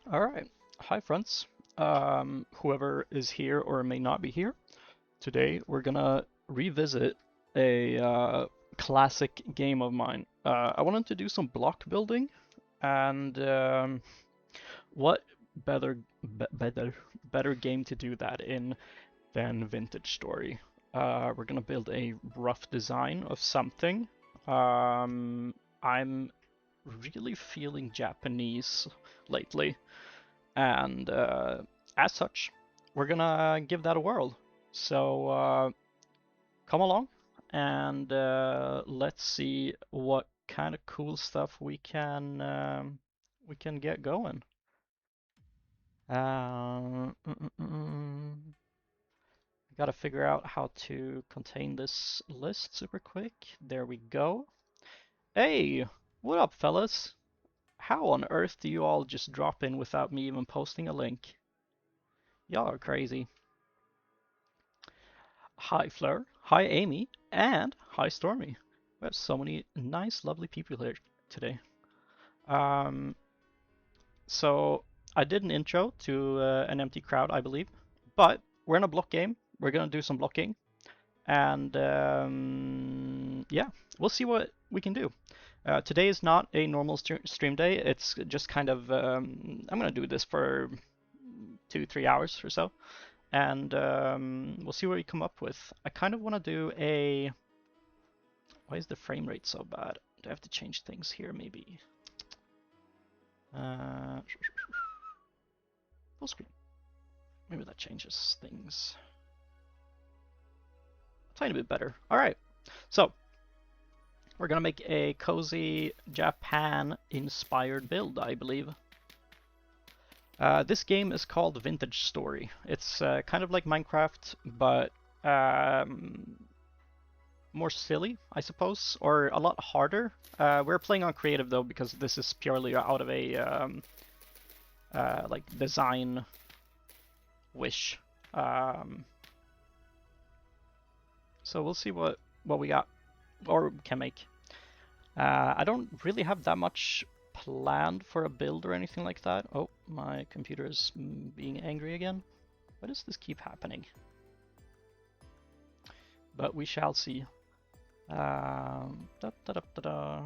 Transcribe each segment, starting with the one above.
Alright, hi friends. Whoever is here or may not be here, today we're gonna revisit a classic game of mine. I wanted to do some block building, and what better, better game to do that in than Vintage Story? We're gonna build a rough design of something. I'm really feeling Japanese lately. And as such, we're gonna give that a whirl. So come along and let's see what kind of cool stuff we can get going. I gotta figure out how to contain this list super quick. There we go. Hey, what up, fellas? How on earth do you all just drop in without me even posting a link? Y'all are crazy. Hi Fleur, hi Amy, and hi Stormy. We have so many nice, lovely people here today. Um, so I did an intro to an empty crowd, I believe, but we're in a block game. We're gonna do some blocking, and yeah, we'll see what we can do. Today is not a normal stream day. It's just kind of I'm gonna do this for 2-3 hours or so, and we'll see what we come up with. I kind of want to do a. Why is the frame rate so bad? Do I have to change things here, maybe? Uh, Full screen. Maybe that changes things a tiny bit better. All right, so we're gonna make a cozy Japan-inspired build, I believe. This game is called Vintage Story. It's kind of like Minecraft, but more silly, I suppose, or a lot harder. We're playing on creative though because this is purely out of a like design wish. Um, so we'll see what we got or can make. I don't really have that much planned for a build or anything like that. Oh, my computer is being angry again. Why does this keep happening? But we shall see. Da, da, da, da, da.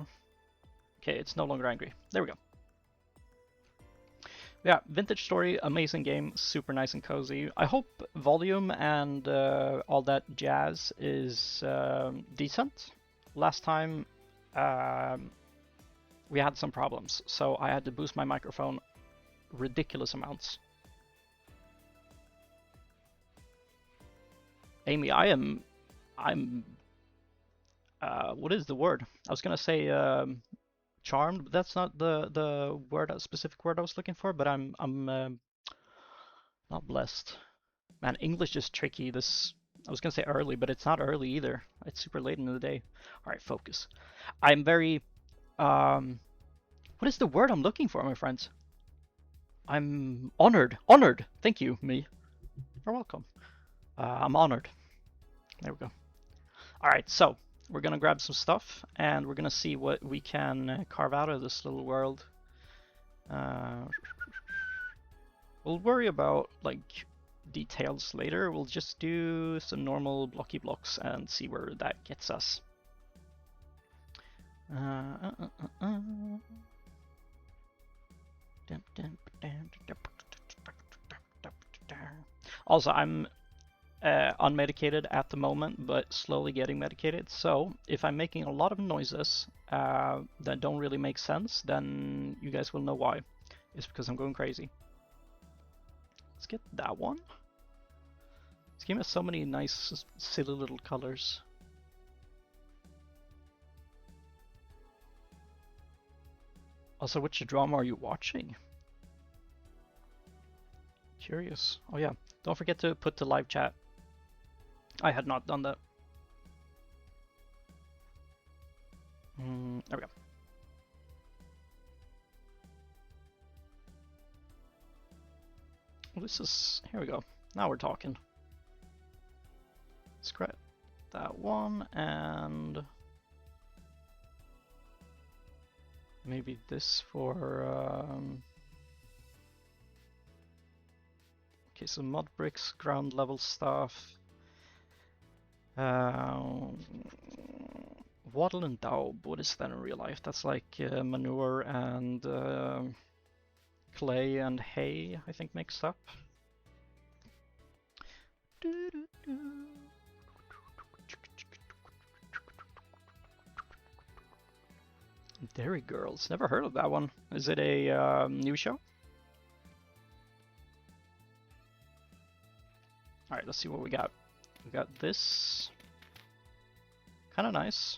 Okay, it's no longer angry. There we go. Yeah, Vintage Story, amazing game, super nice and cozy. I hope volume and all that jazz is decent. Last time we had some problems, so I had to boost my microphone ridiculous amounts. Amy, I'm, what is the word? I was gonna say charmed, but that's not the word, a specific word I was looking for. But I'm not blessed. Man, English is tricky. This I was gonna say early, but it's not early either. It's super late in the day. All right, focus. I'm very what is the word I'm looking for, my friends? I'm honored. Honored. Thank you, me. You're welcome. I'm honored. There we go. All right, so we're gonna grab some stuff and we're gonna see what we can carve out of this little world. We'll worry about like details later. We'll just do some normal blocky blocks and see where that gets us. Also, I'm unmedicated at the moment, but slowly getting medicated. So if I'm making a lot of noises that don't really make sense, then you guys will know why. It's because I'm going crazy. Let's get that one. This game has so many nice, silly little colors. Also, which drama are you watching? Curious. Oh yeah, don't forget to put the live chat. I had not done that. There we go. This is, here we go. Now we're talking. Scrap that one and maybe this for Okay, so mud bricks, ground level stuff. Wattle and daub, what is that in real life? That's like manure and clay and hay, I think, mixed up. Dairy Girls, never heard of that one. Is it a new show? Alright, let's see what we got. We got this. Kinda nice.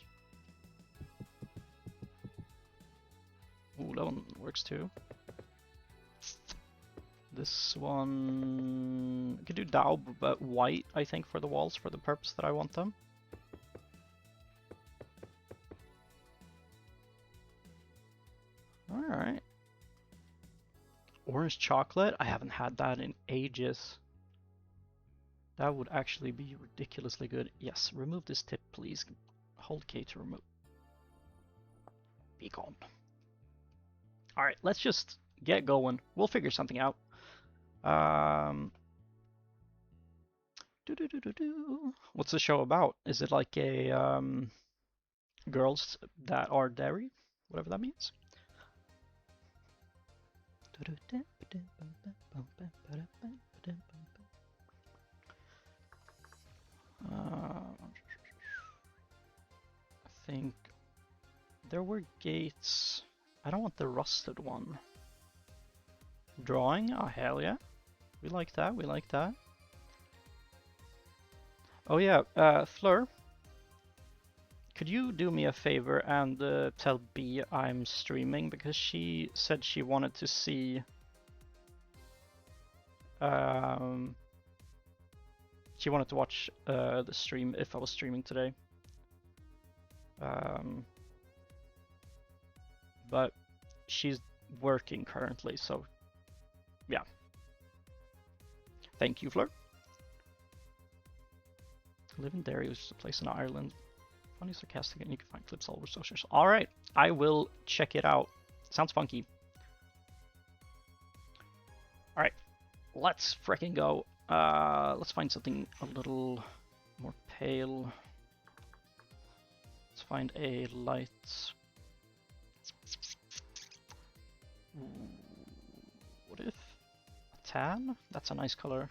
Ooh, that one works too. This one... I could do daub, but white, I think, for the walls, for the purpose that I want them. Alright. Orange chocolate? I haven't had that in ages. That would actually be ridiculously good. Yes, remove this tip, please. Hold K to remove. Be gone. Alright, let's just get going. We'll figure something out. What's the show about? Is it like a girls that are dairy? Whatever that means. I think there were gates. I don't want the rusted one. Drawing? Oh, hell yeah. We like that, we like that. Oh yeah, Fleur. Could you do me a favor and tell B I'm streaming? Because she said she wanted to see... she wanted to watch the stream if I was streaming today. But she's working currently, so yeah. Thank you, Fleur. Live in Derry, which is a place in Ireland. Funny, sarcastic, and you can find clips all over socials. Alright, I will check it out. Sounds funky. Alright, let's freaking go. Let's find something a little more pale. Let's find a light. What if a tan? That's a nice color.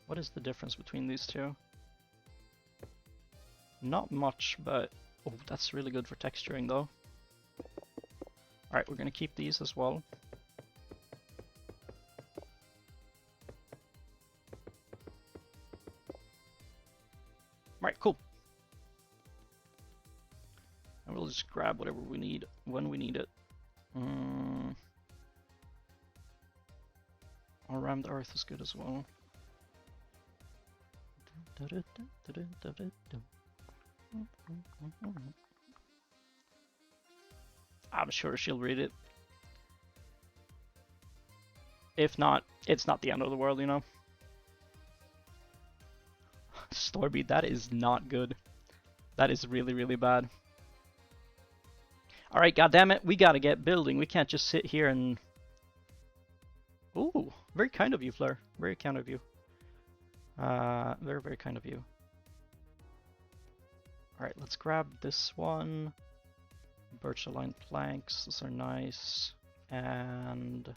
What is the difference between these two? Not much, but oh, that's really good for texturing though. Alright, we're gonna keep these as well. Alright, cool. And we'll just grab whatever we need when we need it. Around the earth is good as well. I'm sure she'll read it. If not, it's not the end of the world, you know? Storby, that is not good. That is really, really bad. Alright, goddammit, we gotta get building. We can't just sit here and... Ooh, very kind of you, Fleur. Very kind of you. Very, very kind of you. Alright, let's grab this one. Birch aligned planks, those are nice. And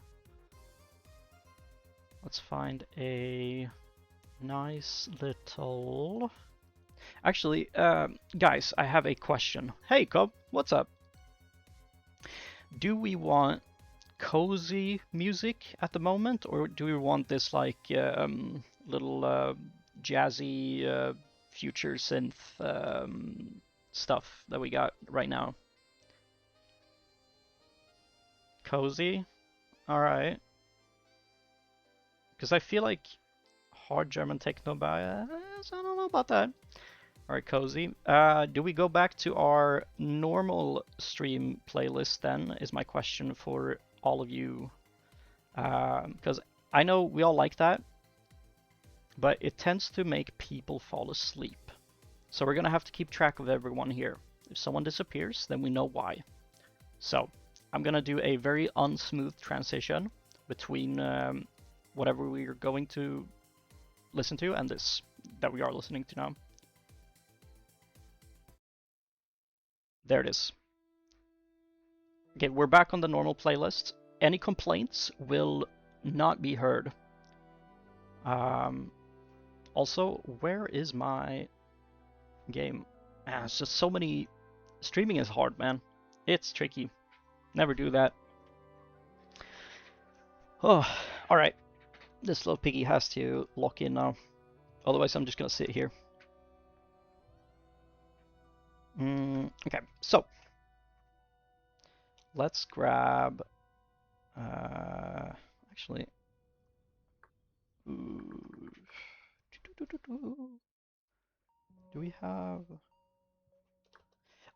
let's find a nice little... Actually, guys, I have a question. Hey, Cobb, what's up? Do we want cozy music at the moment, or do we want this like little jazzy future synth stuff that we got right now? Cozy? Alright. Because I feel like hard German techno bias, I don't know about that. Alright, cozy. Do we go back to our normal stream playlist then, is my question for all of you. Because I know we all like that, but it tends to make people fall asleep. So we're gonna have to keep track of everyone here. If someone disappears, then we know why. So I'm gonna do a very unsmooth transition between whatever we're going to listen to, and this that we are listening to now. There it is. Okay, we're back on the normal playlist. Any complaints will not be heard. Also, where is my game? Man, it's just so many. Streaming is hard, man. It's tricky. Never do that. Oh, alright. This little piggy has to lock in now. Otherwise, I'm just gonna sit here. Okay, so let's grab. Actually, do we have?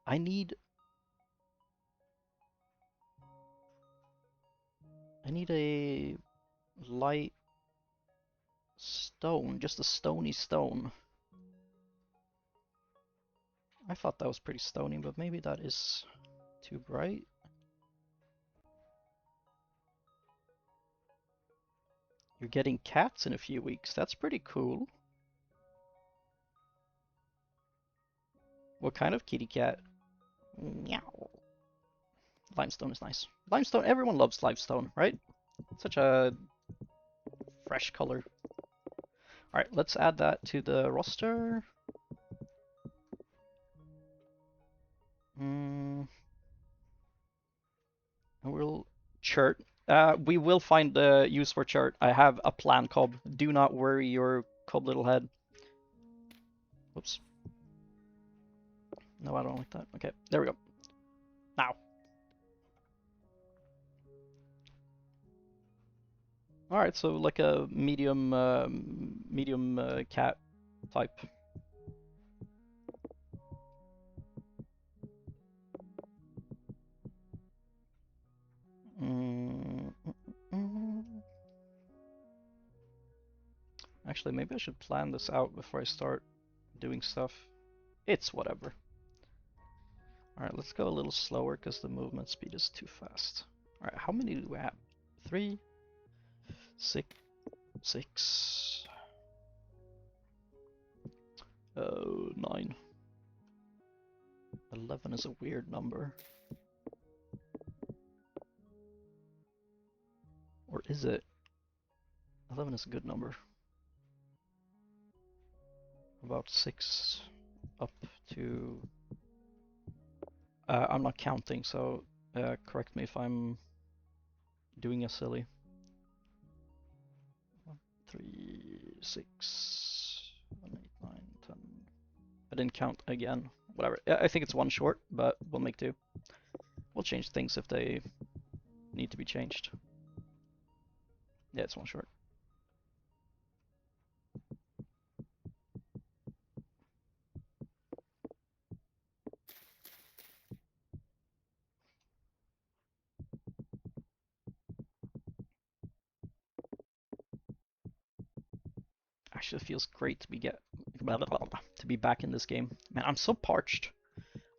I need a light stone, just a stony stone. I thought that was pretty stony, but maybe that is too bright. You're getting cats in a few weeks. That's pretty cool. What kind of kitty cat? Meow. Limestone is nice. Limestone, everyone loves limestone, right? Such a fresh color. Alright, let's add that to the roster. And we'll chert. We will find the use for chert. I have a plan, Cobb. Do not worry your Cobb little head. Whoops. No, I don't like that. Okay, there we go. Now. Alright, so like a medium cat type. Actually, maybe I should plan this out before I start doing stuff. It's whatever. Alright, let's go a little slower because the movement speed is too fast. Alright, how many do we have? 3, 6, 9. 11 is a weird number. Or is it? 11 is a good number. About 6 up to... I'm not counting, so correct me if I'm doing a silly. 1, 3, 6, 7, 8, 9, 10. I didn't count again. Whatever. I think it's one short, but we'll make do. We'll change things if they need to be changed. Yeah, it's one short. Actually, it feels great to be back in this game. Man, I'm so parched.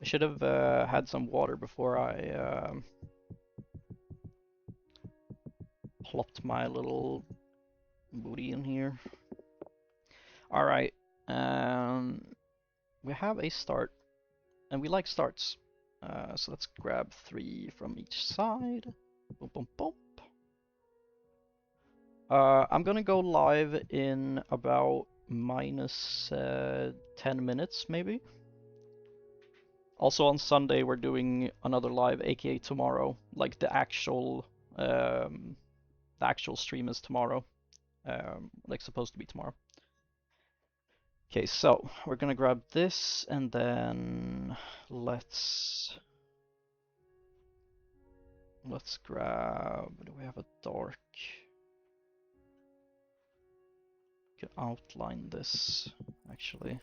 I should have had some water before I plopped my little booty in here. Alright, we have a start, and we like starts. So let's grab 3 from each side. Boom, boom, boom. I'm gonna go live in about minus 10 minutes, maybe. Also on Sunday we're doing another live, aka tomorrow. Like the actual stream is tomorrow. Like supposed to be tomorrow. Okay, so we're gonna grab this and then let's grab. Do we have a dark? Can outline this actually.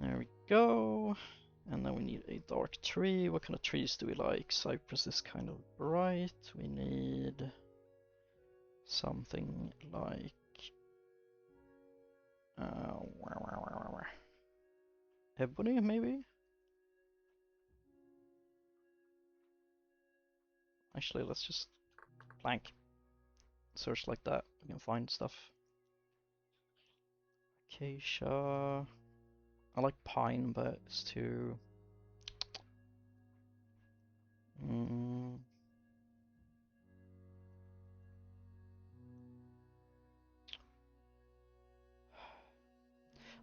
There we go. And then we need a dark tree. What kind of trees do we like? Cypress is kind of bright. We need something like ebony, maybe? Actually, let's just blank. Search like that. We can find stuff. Acacia. I like pine, but it's too...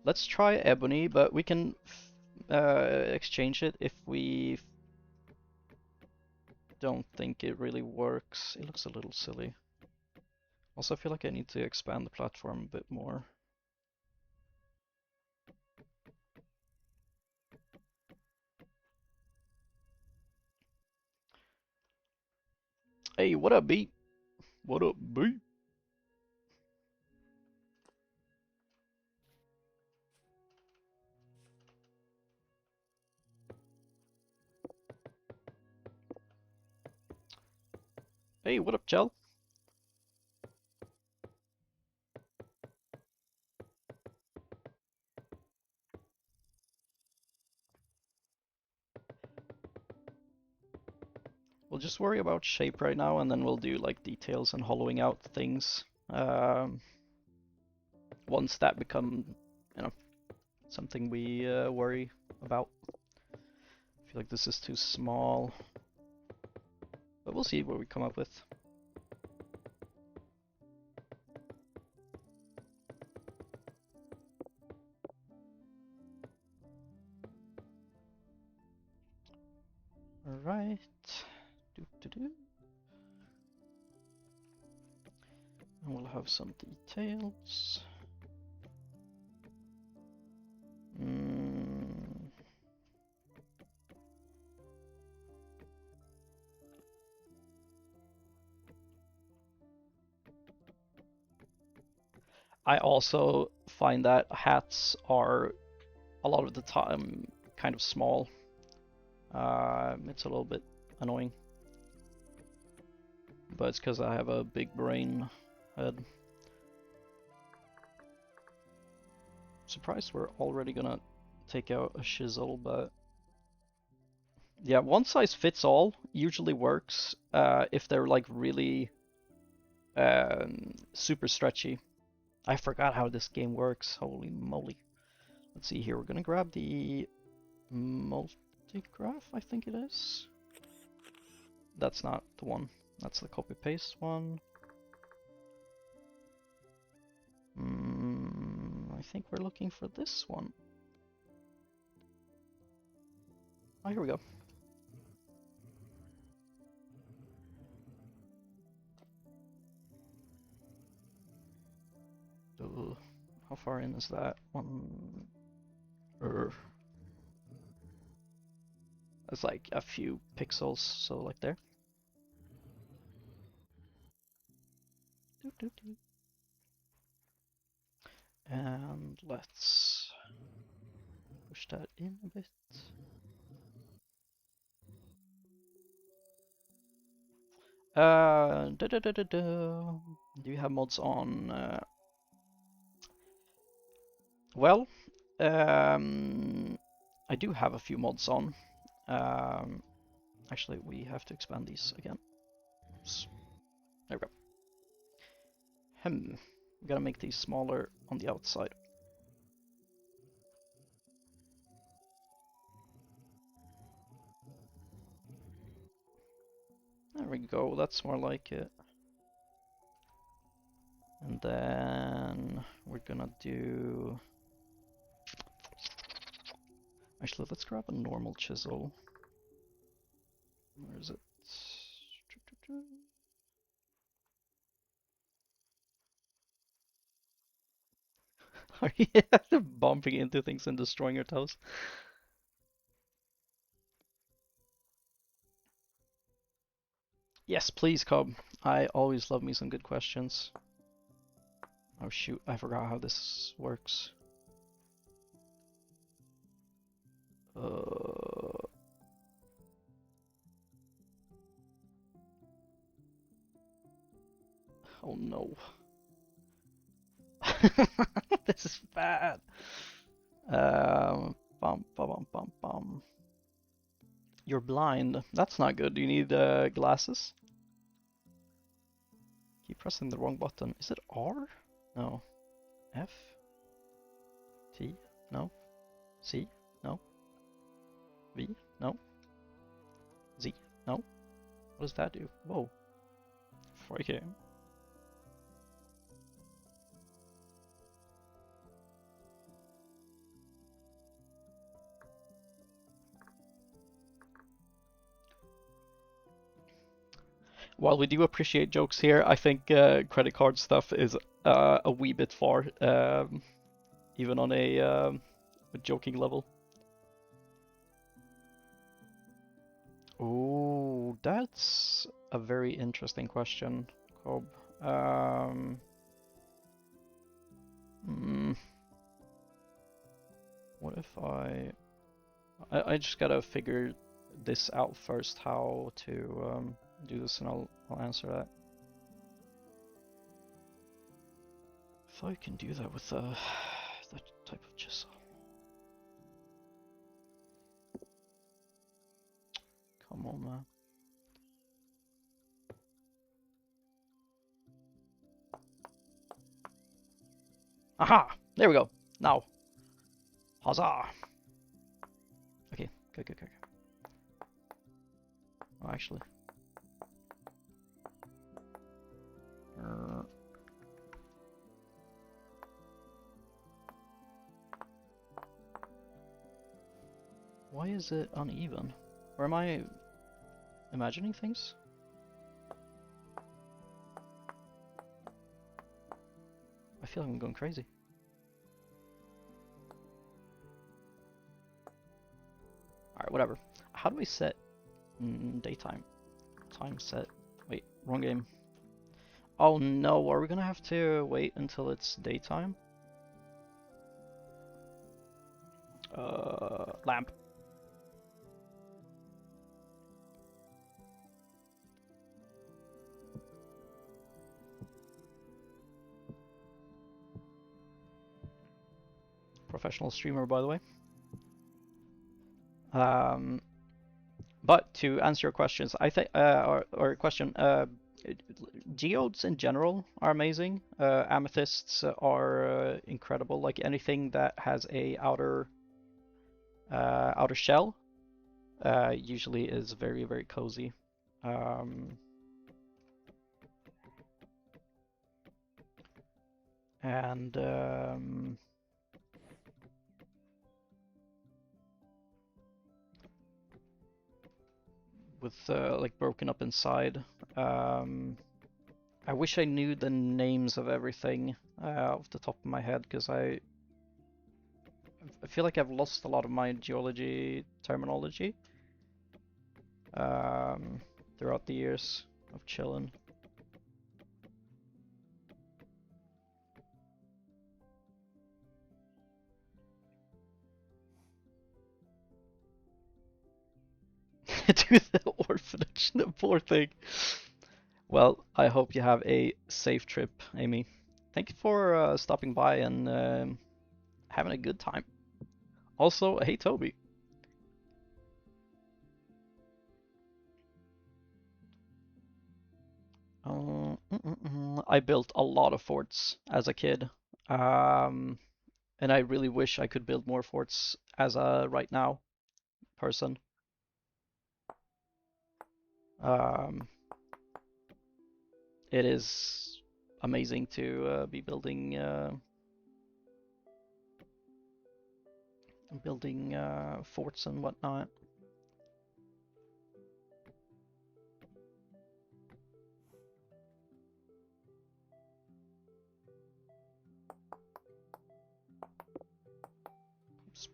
Let's try ebony, but we can exchange it if we don't think it really works. It looks a little silly. Also, I feel like I need to expand the platform a bit more. Hey, what up, B? What up, B? Hey, what up, Chell? We'll just worry about shape right now, and then we'll do like details and hollowing out things. Once that become, you know, something we worry about. I feel like this is too small, but we'll see what we come up with. All right. And we'll have some details. I also find that hats are a lot of the time kind of small. It's a little bit annoying. But it's because I have a big brain head. Surprised we're already gonna take out a chisel, but yeah, one size fits all usually works if they're like really super stretchy. I forgot how this game works, holy moly. Let's see here, we're gonna grab the multigraph, I think it is. That's not the one, that's the copy paste one. I think we're looking for this one. Oh, here we go. How far in is that one? That's like a few pixels, so like there. And let's push that in a bit. Do you have mods on? Well, I do have a few mods on. Actually, we have to expand these again. Oops. There we go. We gotta make these smaller on the outside. There we go, that's more like it. And then we're gonna do... Actually, let's grab a normal chisel. Where is it? Are you bumping into things and destroying your toes? Yes, please, Cobb. I always love me some good questions. Oh shoot, I forgot how this works. Oh no. This is bad. Bum, bum, bum, bum, bum. You're blind. That's not good. Do you need glasses? Keep pressing the wrong button. Is it R? No. F? T? No. C? No. V? No. Z? No. What does that do? Whoa. Okay. While we do appreciate jokes here, I think credit card stuff is a wee bit far, even on a joking level. Oh, that's a very interesting question, Cobb. Hmm, what if I just gotta figure this out first, how to do this, and I'll answer that. If I can do that with that type of chisel. Come on, man. Aha! There we go. Now. Huzzah! Okay, good. Oh, actually. Why is it uneven? Or am I imagining things? I feel like I'm going crazy. Alright, whatever. How do we set daytime? Time set. Wait, wrong game. Oh no, are we gonna have to wait until it's daytime? Lamp. Professional streamer, by the way. But to answer your questions, I think, or question, geodes in general are amazing. Amethysts are incredible. Like anything that has a outer shell, usually is very, very cozy. And with like broken up inside. I wish I knew the names of everything off the top of my head, because I feel like I've lost a lot of my geology terminology throughout the years of chilling. To the orphanage, the poor thing. Well, I hope you have a safe trip, Amy. Thank you for stopping by and having a good time. Also, hey Toby. I built a lot of forts as a kid, and I really wish I could build more forts as a right now person. Um, it is amazing to be building forts and whatnot. Oops.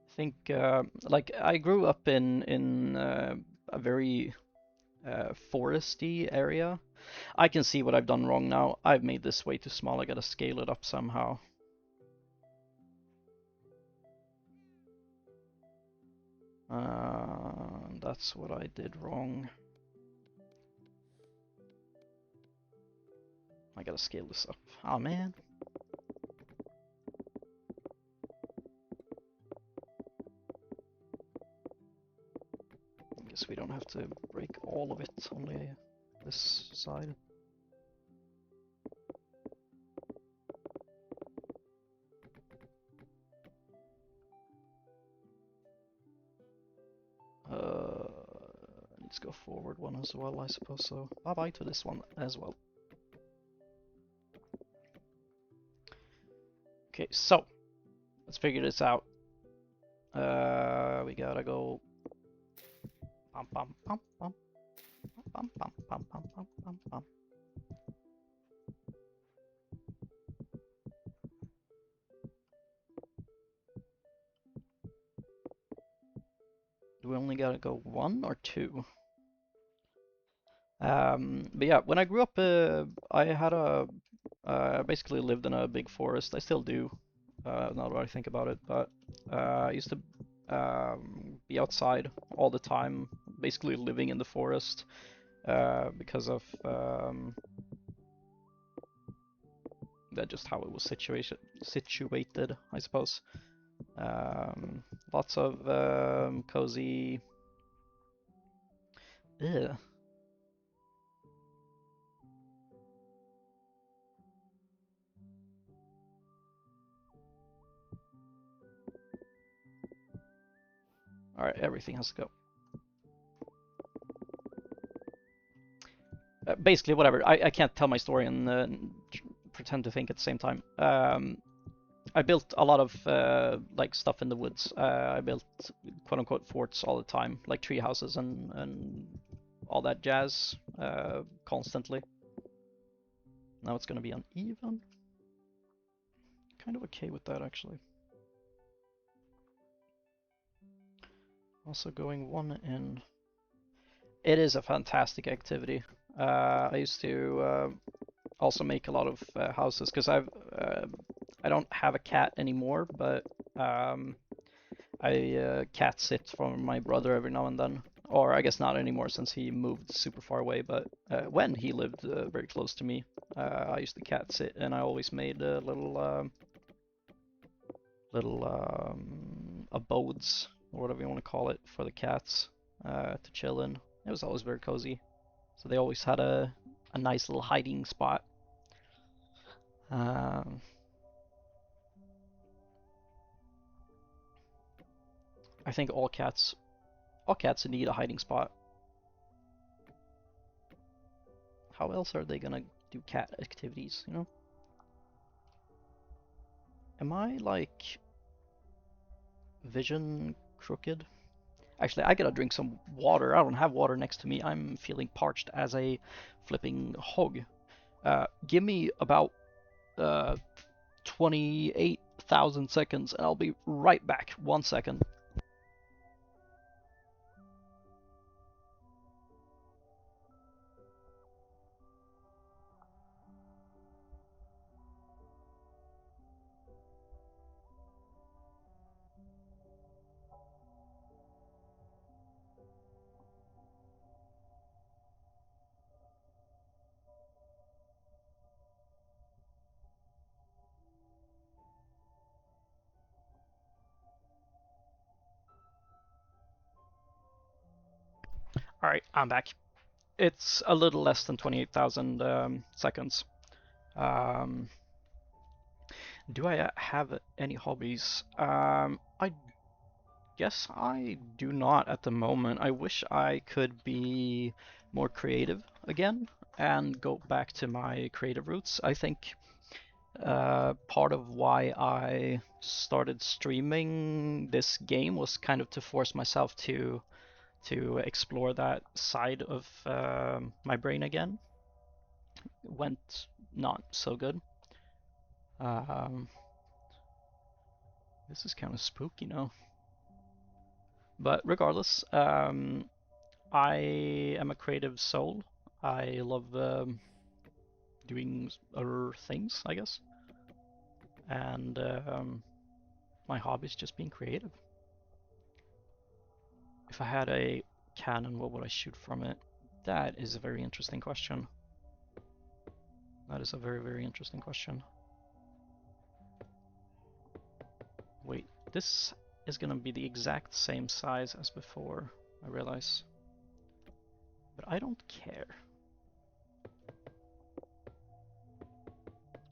I think like I grew up in a very foresty area. I can see what I've done wrong now. I've made this way too small. I gotta scale it up somehow. That's what I did wrong. I gotta scale this up. Oh man. I guess we don't have to break all of it, only this side. Let's go forward one as well, I suppose so. Bye-bye to this one as well. Okay, so let's figure this out. We gotta go. Bum, bum, bum, bum. Bum, bum, bum, bum, bum, bum, bum. Do we only gotta go one or two? But yeah, when I grew up, I had basically lived in a big forest. I still do, now that I think about it. But I used to be outside all the time, basically living in the forest because of that, just how it was situated, I suppose. Lots of cozy. Ugh. Alright, everything has to go. Basically, whatever. I can't tell my story and pretend to think at the same time. I built a lot of like stuff in the woods. I built quote unquote forts all the time, like tree houses and all that jazz constantly. Now it's gonna be uneven. Kind of okay with that actually. Also going one in. It is a fantastic activity. I used to also make a lot of houses because I don't have a cat anymore, but I cat sit for my brother every now and then. Or I guess not anymore since he moved super far away, but when he lived very close to me, I used to cat sit and I always made little abodes, or whatever you want to call it, for the cats to chill in. It was always very cozy. So they always had a nice little hiding spot. Um, I think all cats need a hiding spot. How else are they gonna do cat activities, you know? Am I like vision crooked? Actually, I gotta drink some water. I don't have water next to me. I'm feeling parched as a flipping hog. Give me about 28,000 seconds and I'll be right back. 1 second. Alright, I'm back. It's a little less than 28,000 seconds. Um, do I have any hobbies? I guess I do not at the moment. I wish I could be more creative again and go back to my creative roots. I think part of why I started streaming this game was kind of to force myself to explore that side of my brain again. Went not so good. This is kind of spooky now. But regardless, I am a creative soul. I love doing other things, I guess. And my hobby is just being creative. If I had a cannon, what would I shoot from it? That is a very interesting question. That is a very, very interesting question. Wait, this is gonna be the exact same size as before, I realize. But I don't care.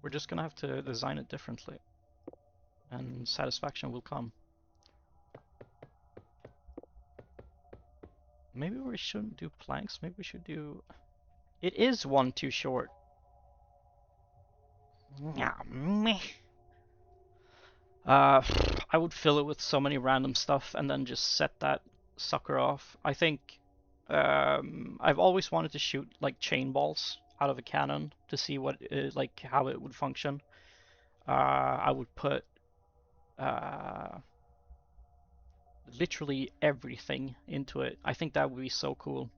We're just gonna have to design it differently. And satisfaction will come. Maybe we shouldn't do planks, maybe we should do... It is one too short. Meh. I would fill it with so many random stuff and then just set that sucker off. I think I've always wanted to shoot like chain balls out of a cannon to see what like how it would function. I would put literally everything into it. I think that would be so cool.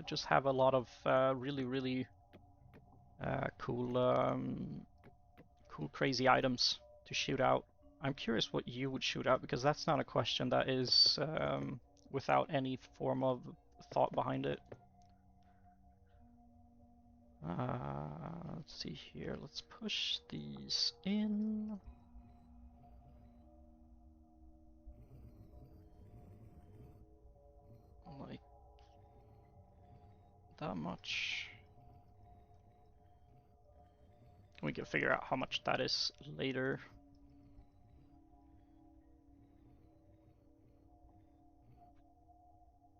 Just have a lot of really cool cool crazy items to shoot out. I'm curious what you would shoot out, because that's not a question that is without any form of thought behind it. Let's see here. Let's push these in. Like that much. We can figure out how much that is later.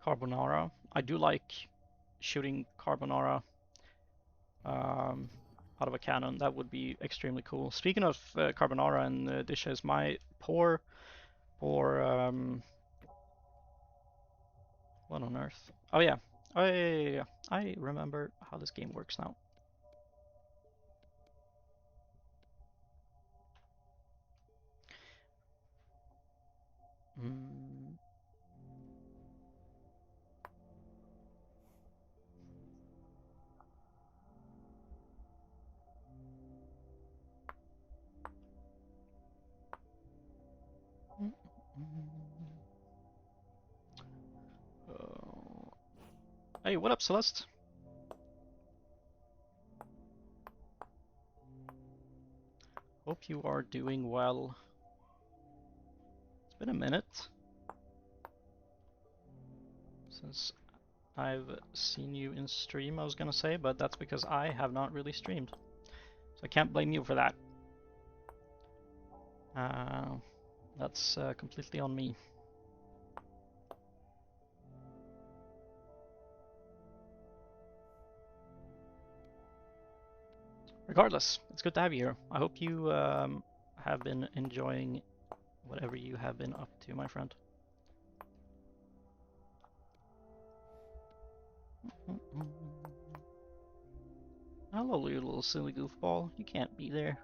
Carbonara. I do like shooting carbonara out of a cannon. That would be extremely cool. Speaking of carbonara and dishes, my poor what on earth? Oh yeah. I remember how this game works now. Hey, what up, Celeste? Hope you are doing well. It's been a minute since I've seen you in stream, I was gonna say, but that's because I have not really streamed. So I can't blame you for that. That's completely on me. Regardless, it's good to have you here. I hope you have been enjoying whatever you have been up to, my friend. Hello, you little silly goofball. You can't be there.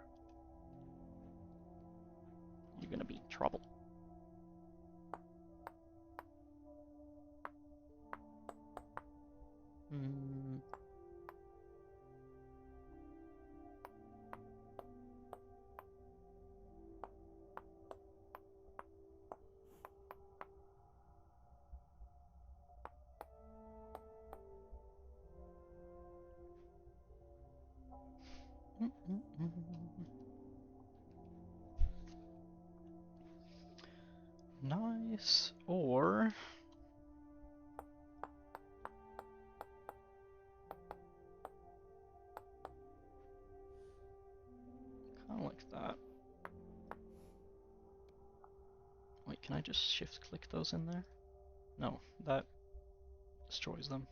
You're gonna be in trouble. Nice, or kind of like that. Wait, can I just shift click those in there? No, that destroys them.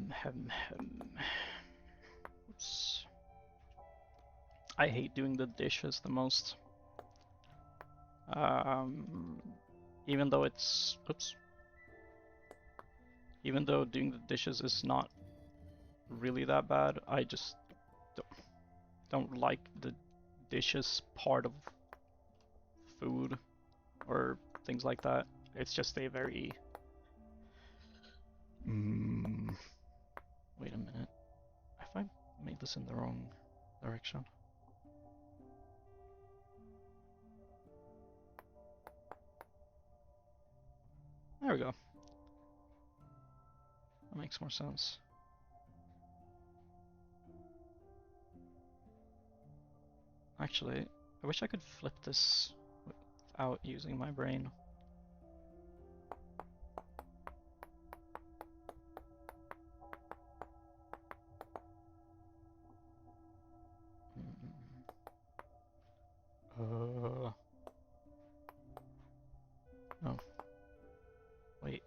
Hem. Oops. I hate doing the dishes the most. Even though it's... Oops. Even though doing the dishes is not really that bad, I just don't like the dishes part of food or things like that. It's just a very... Wait a minute. Have I made this in the wrong direction? There we go. That makes more sense. Actually, I wish I could flip this without using my brain. Oh. Wait.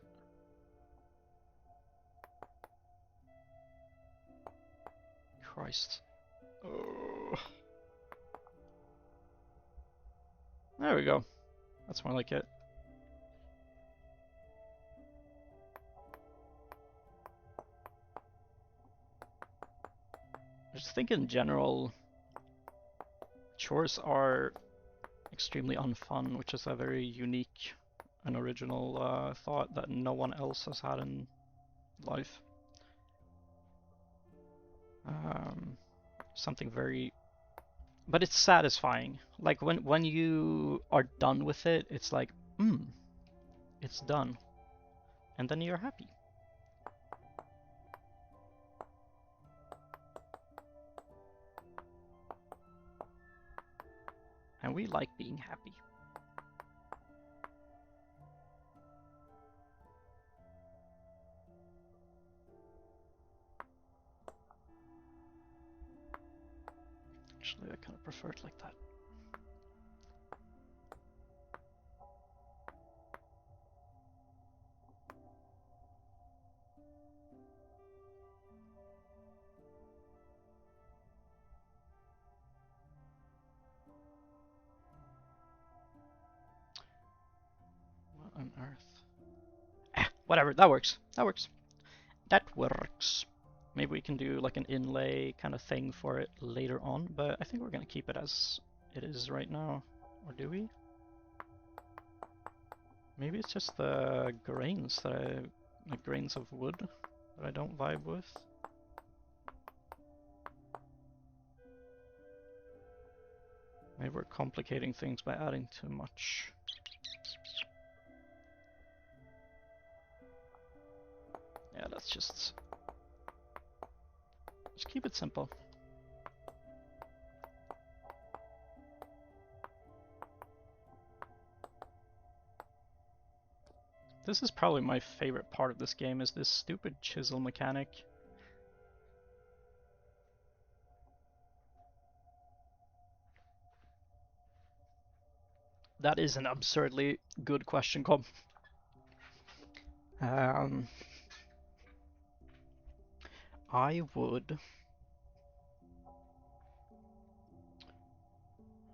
Christ. Oh. There we go. That's more like it. I just think in general, chores are extremely unfun, which is a very unique and original thought that no one else has had in life. Something very... But it's satisfying. Like when you are done with it, it's like, it's done. And then you're happy. And we like being happy. Actually, I kind of prefer it like that. What on earth? Whatever, that works. That works. That works. Maybe we can do like an inlay kind of thing for it later on, but I think we're gonna keep it as it is right now. Or do we? Maybe it's just the grains that the grains of wood that I don't vibe with. Maybe we're complicating things by adding too much. Yeah, let's just keep it simple. This is probably my favorite part of this game, is this stupid chisel mechanic. That is an absurdly good question, Cobb. I would...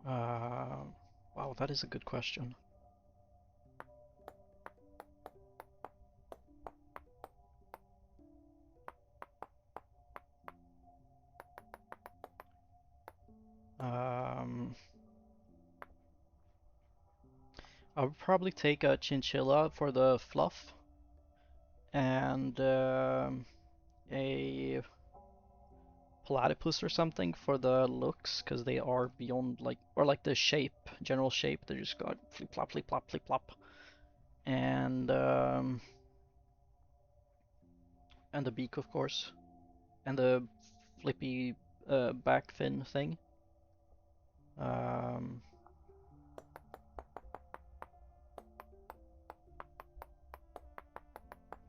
wow, that is a good question. I would probably take a chinchilla for the fluff, and a platypus or something for the looks, because they are beyond like, or like the shape, general shape. They just got flip flop, flip flop, flip flop, and the beak, of course, and the flippy back fin thing.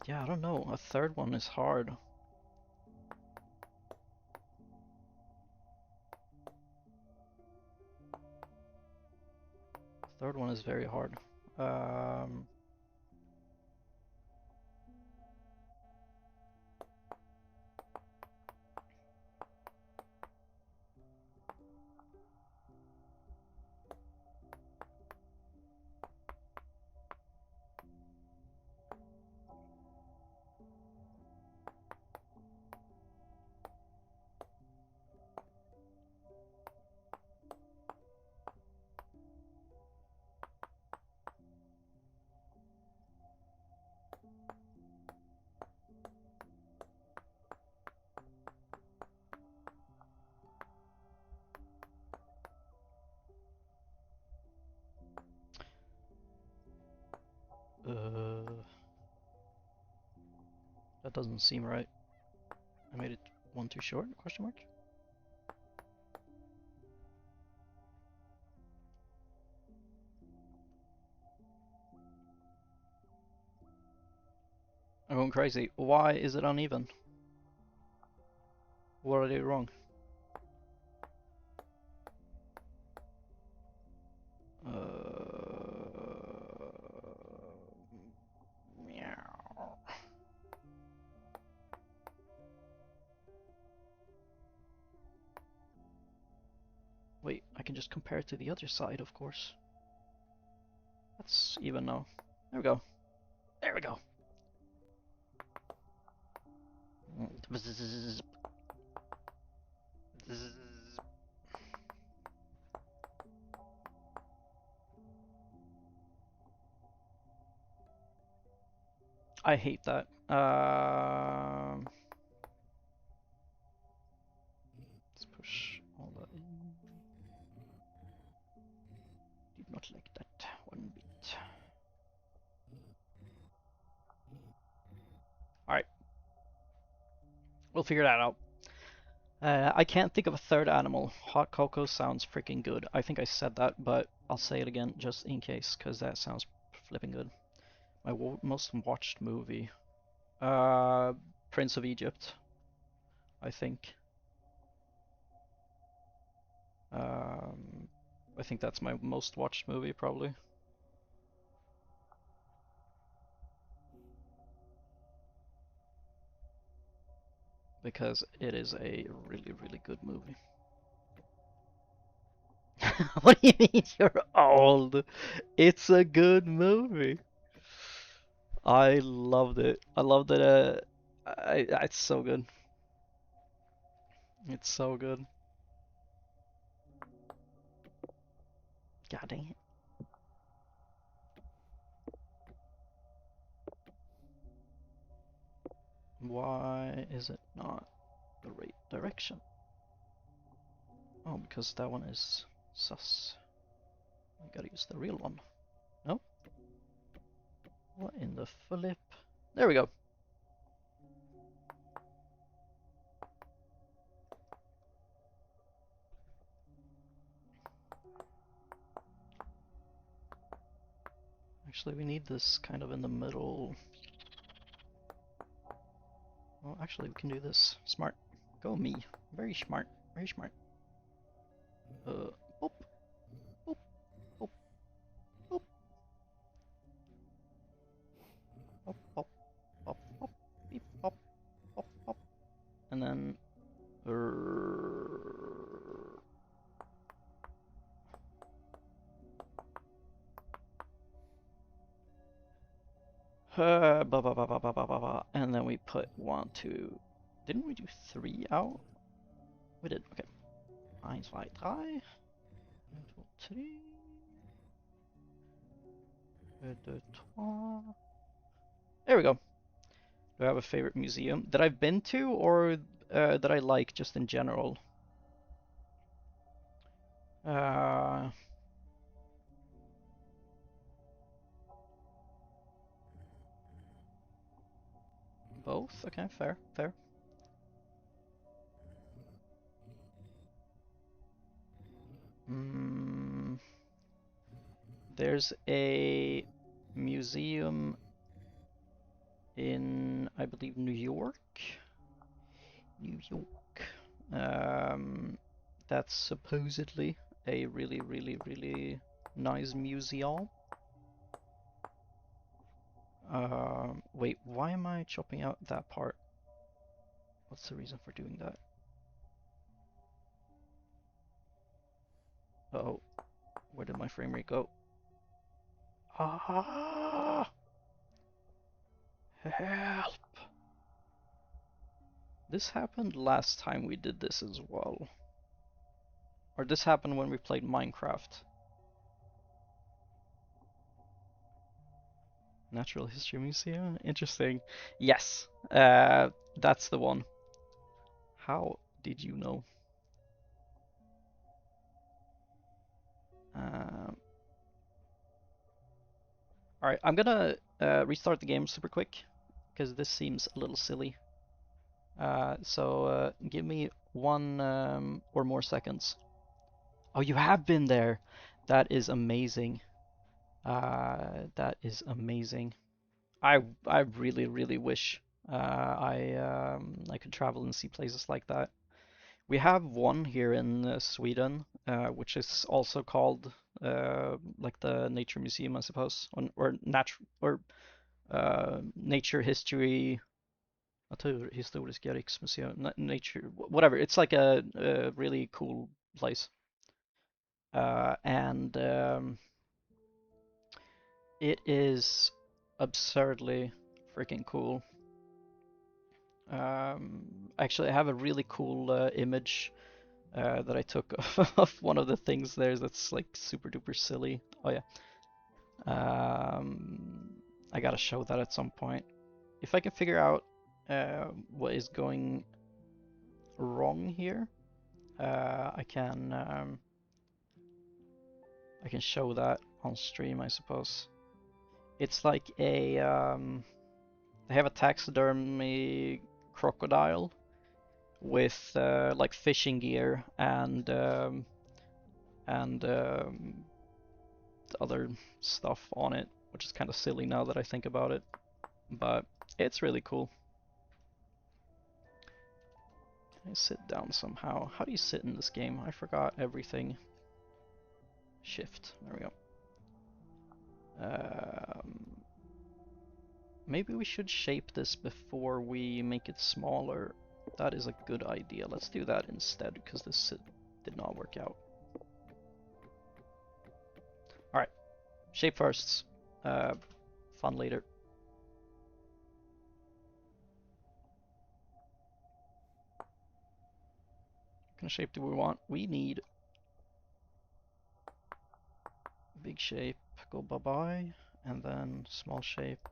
Yeah, I don't know. A third one is hard. Third one is very hard. That doesn't seem right. I made it one too short? Question mark? I'm going crazy. Why is it uneven? What did I do wrong? Meow. Wait, I can just compare it to the other side, of course. That's even now. There we go. There we go. I hate that. Let's push all that in. Did not like that one bit. Alright. We'll figure that out. I can't think of a third animal. Hot cocoa sounds freaking good. I think I said that, but I'll say it again just in case, because that sounds flipping good. My most watched movie. Prince of Egypt, I think. I think that's my most watched movie, probably. Because it is a really, really good movie. What do you mean you're old? It's a good movie. I loved it. I loved it. It's so good. It's so good. God dang it. Why is it not the right direction? Oh, because that one is sus. I gotta use the real one. No? What in the flip? There we go. Actually, we need this kind of in the middle. Well, actually, we can do this. Smart. Go me. Very smart. Very smart. Boop. Boop. Boop. Boop. Pop, pop, pop, pop, beep, pop, pop, pop. And then... and then we put 1, 2... Didn't we do 3 out? We did, okay. 1, 2, 3. 1, 2, 3. 1, 2, 3. There we go. Do I have a favorite museum that I've been to, or that I like just in general? Both? Okay, fair, fair. There's a museum in, I believe, New York. New York. That's supposedly a really, really, really nice museum. Wait, why am I chopping out that part? What's the reason for doing that? Uh-oh, where did my frame rate go? Ah! Help! This happened last time we did this as well. Or this happened when we played Minecraft. Natural History Museum? Interesting. Yes, that's the one. How did you know? Alright, I'm gonna restart the game super quick, because this seems a little silly. So give me 1 or more seconds. Oh, you have been there. That is amazing. That is amazing. I really wish I could travel and see places like that. We have one here in Sweden, which is also called like the Nature Museum, I suppose, or Nature History. Naturhistoriska Riksmuseum, nature, whatever. It's like a really cool place, and it is absurdly freaking cool. Actually, I have a really cool image that I took of one of the things there that's like super duper silly. Oh yeah. I gotta show that at some point. If I can figure out what is going wrong here, I can show that on stream, I suppose. It's like a they have a taxidermy crocodile with like fishing gear and other stuff on it, which is kind of silly now that I think about it, but it's really cool. Can I sit down somehow? How do you sit in this game? I forgot everything. Shift. There we go. Maybe we should shape this before we make it smaller. That is a good idea. Let's do that instead, because this did not work out. Alright. Shape first. Fun later. What kind of shape do we want? We need big shape, go bye-bye, and then small shape,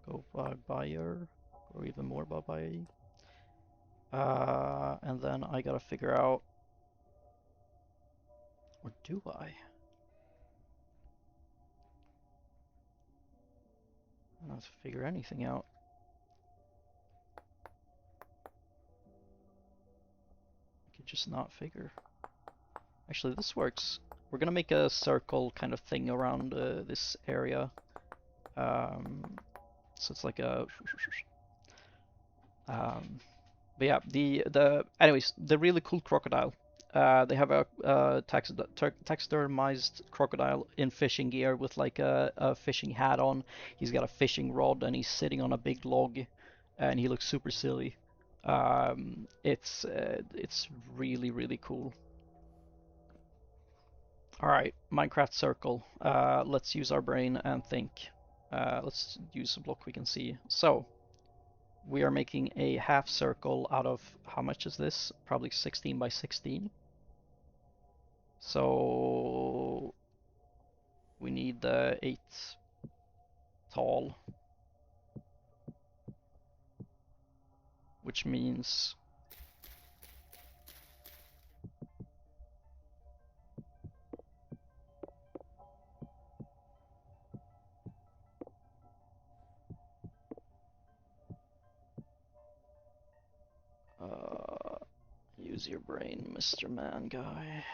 go bye-bye-er, or even more bye-bye. And then I gotta figure out, or do I? I don't have to figure anything out. I could just not figure. Actually, this works. We're gonna make a circle kind of thing around this area. So it's like a but yeah, anyways, the really cool crocodile. They have a taxidermized crocodile in fishing gear with like a fishing hat on. He's got a fishing rod and he's sitting on a big log, and he looks super silly. It's really cool. All right, Minecraft circle. Let's use our brain and think. Let's use a block we can see. So we are making a half circle out of, how much is this? Probably 16 by 16. So we need 8 tall, which means use your brain, Mr. Man Guy.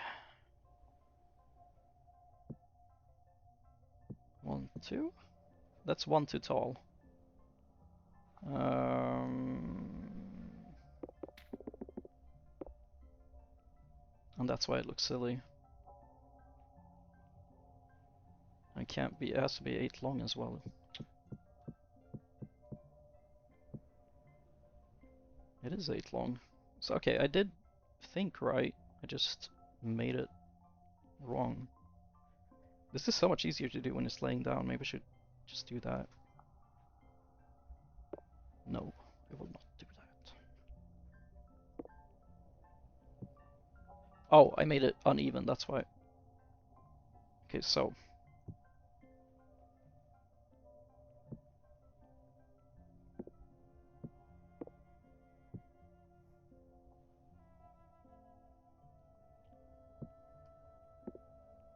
1, 2. That's 1 too tall. And that's why it looks silly. It has to be 8 long as well. It is 8 long. So okay, I did think right. I just made it wrong. This is so much easier to do when it's laying down. Maybe I should just do that. No, I will not do that. Oh, I made it uneven, that's why. Okay, so.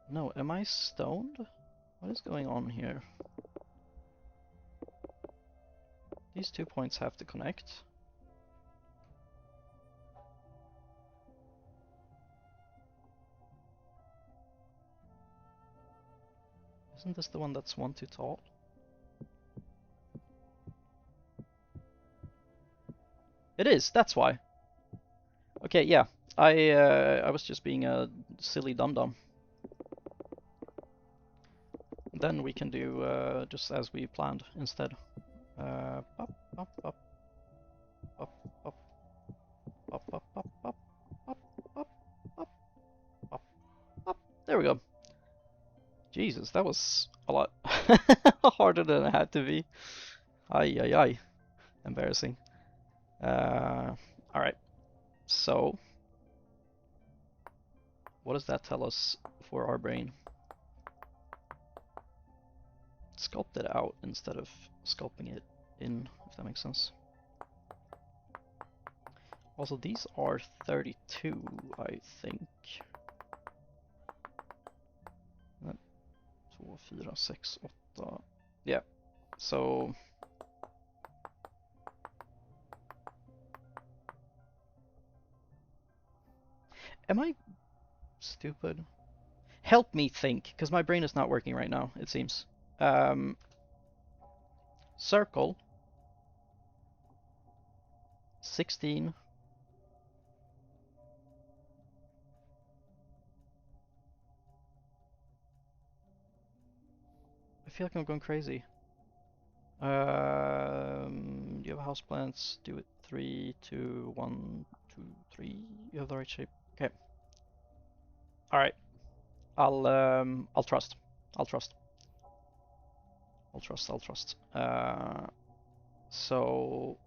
No, am I stoned? What is going on here? These 2 points have to connect. Isn't this the one that's 1 too tall? It is, that's why. Okay, yeah. I was just being a silly dum-dum. Then we can do just as we planned instead. Pop, pop, pop, pop, pop, pop, pop, pop, pop, pop, pop, pop, pop, pop. There we go. Jesus, that was a lot harder than it had to be. Ay, ay, ay. Embarrassing. Alright. So, what does that tell us for our brain? Sculpt it out instead of sculpting it in, if that makes sense. Also, these are 32, I think. 2, 4, 6, 8. Yeah, so... Am I stupid? Help me think, because my brain is not working right now, it seems. Circle. 16. I feel like I'm going crazy. Do you have houseplants? Do it 3, 2, 1, 2, 3. You have the right shape. Okay. All right. I'll trust. I'll trust. I'll trust. I'll trust. So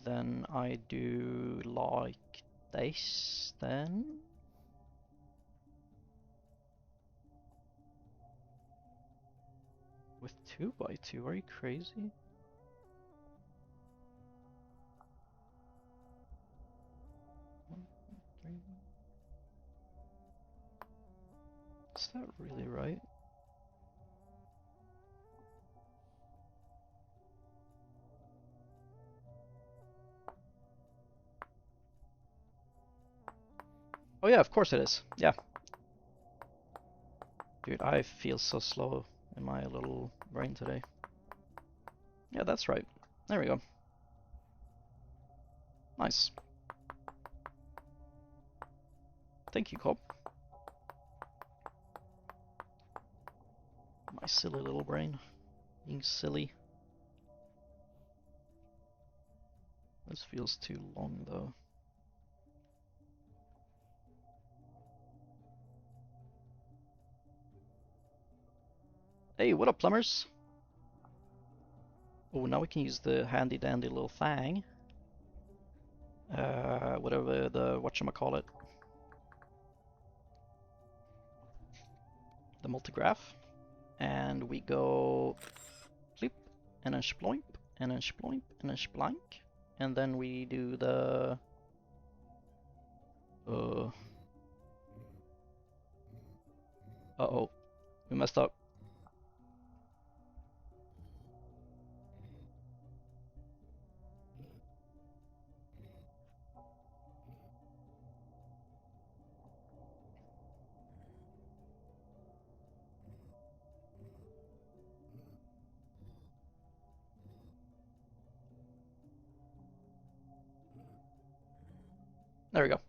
then I do like this then. With 2x2, are you crazy? Is that really right? Oh yeah, of course it is. Yeah. Dude, I feel so slow in my little brain today. Yeah, that's right. There we go. Nice. Thank you, Cobb. My silly little brain. Being silly. This feels too long, though. Hey, what up, plumbers? Oh, now we can use the handy-dandy little thing. Whatever the whatchamacallit. The multigraph. And we go flip, and then sploimp, and then sploimp, and then splank. And then we do the... Uh-oh. We messed up. There we go.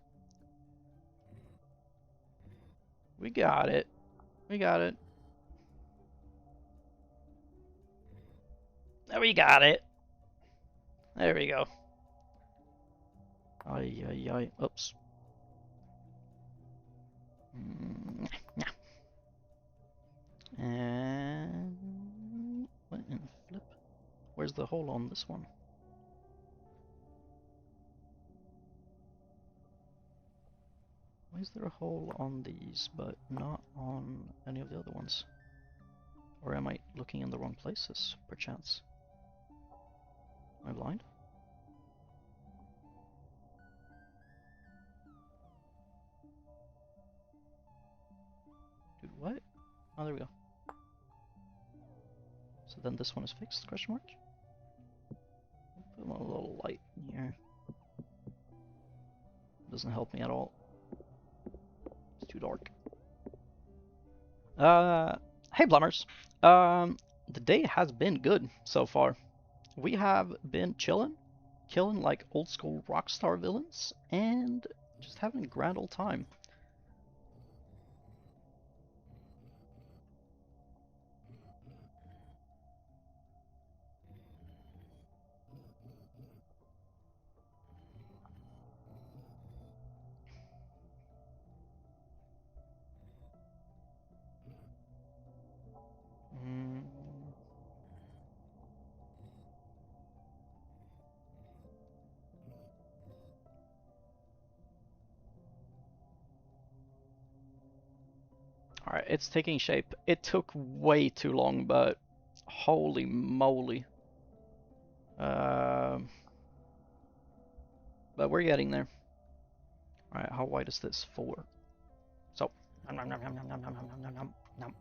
We got it. We got it. There we got it. There we go. Ay, ay, ay. Oops. And... flip. Where's the hole on this one? Why is there a hole on these, but not on any of the other ones? Or am I looking in the wrong places, perchance? Am I blind? Dude, what? Oh, there we go. So then this one is fixed, question mark? Put a little light in here. Doesn't help me at all. It's too dark. Hey Plumbers. The day has been good so far. We have been chilling, killing like old school Rockstar villains, and just having a grand old time. Mm. Alright, it's taking shape. It took way too long, but holy moly. But we're getting there. Alright, how wide is this? 4. So, nom, nom, nom, nom, nom, nom, nom, nom, nom, nom.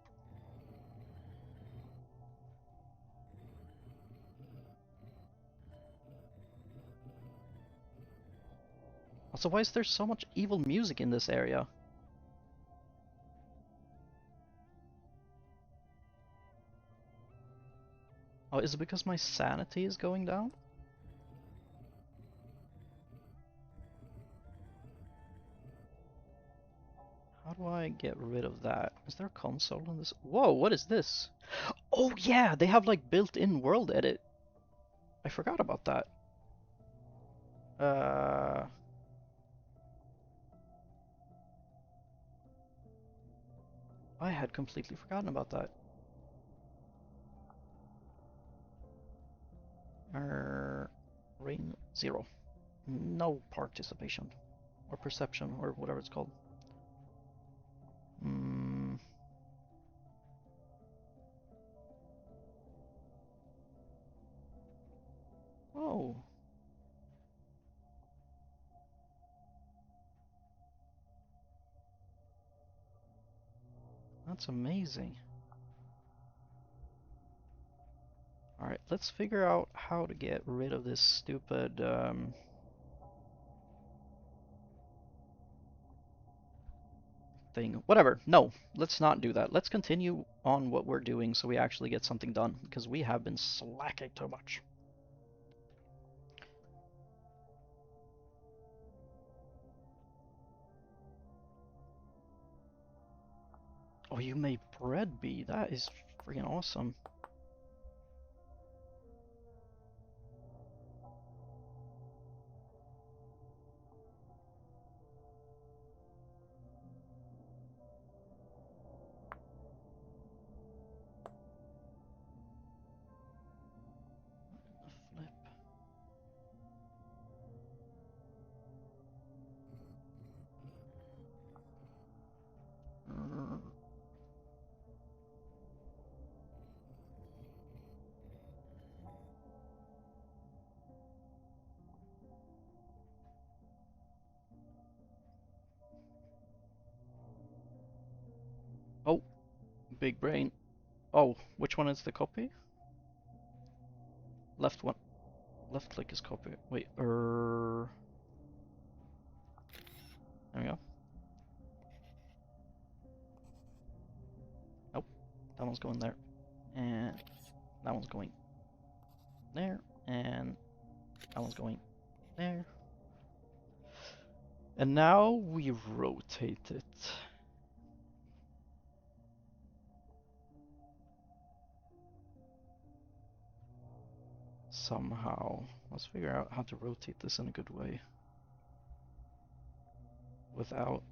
Also, why is there so much evil music in this area? Oh, is it because my sanity is going down? How do I get rid of that? Is there a console in this? Whoa, what is this? Oh yeah, they have like built-in world edit. I forgot about that. I had completely forgotten about that. Rain 0. No participation. Or perception, or whatever it's called. Oh. That's amazing. Alright, let's figure out how to get rid of this stupid, thing. Whatever. No, let's not do that. Let's continue on what we're doing so we actually get something done, because we have been slacking too much. Oh, you made bread bee. That is freaking awesome. Flip. Oh, big brain. Oh, which one is the copy? Left one. Left click is copy. Wait, There we go. Nope. That one's going there. And that one's going there. And that one's going there. And now we rotate it. Somehow. Let's figure out how to rotate this in a good way. Without...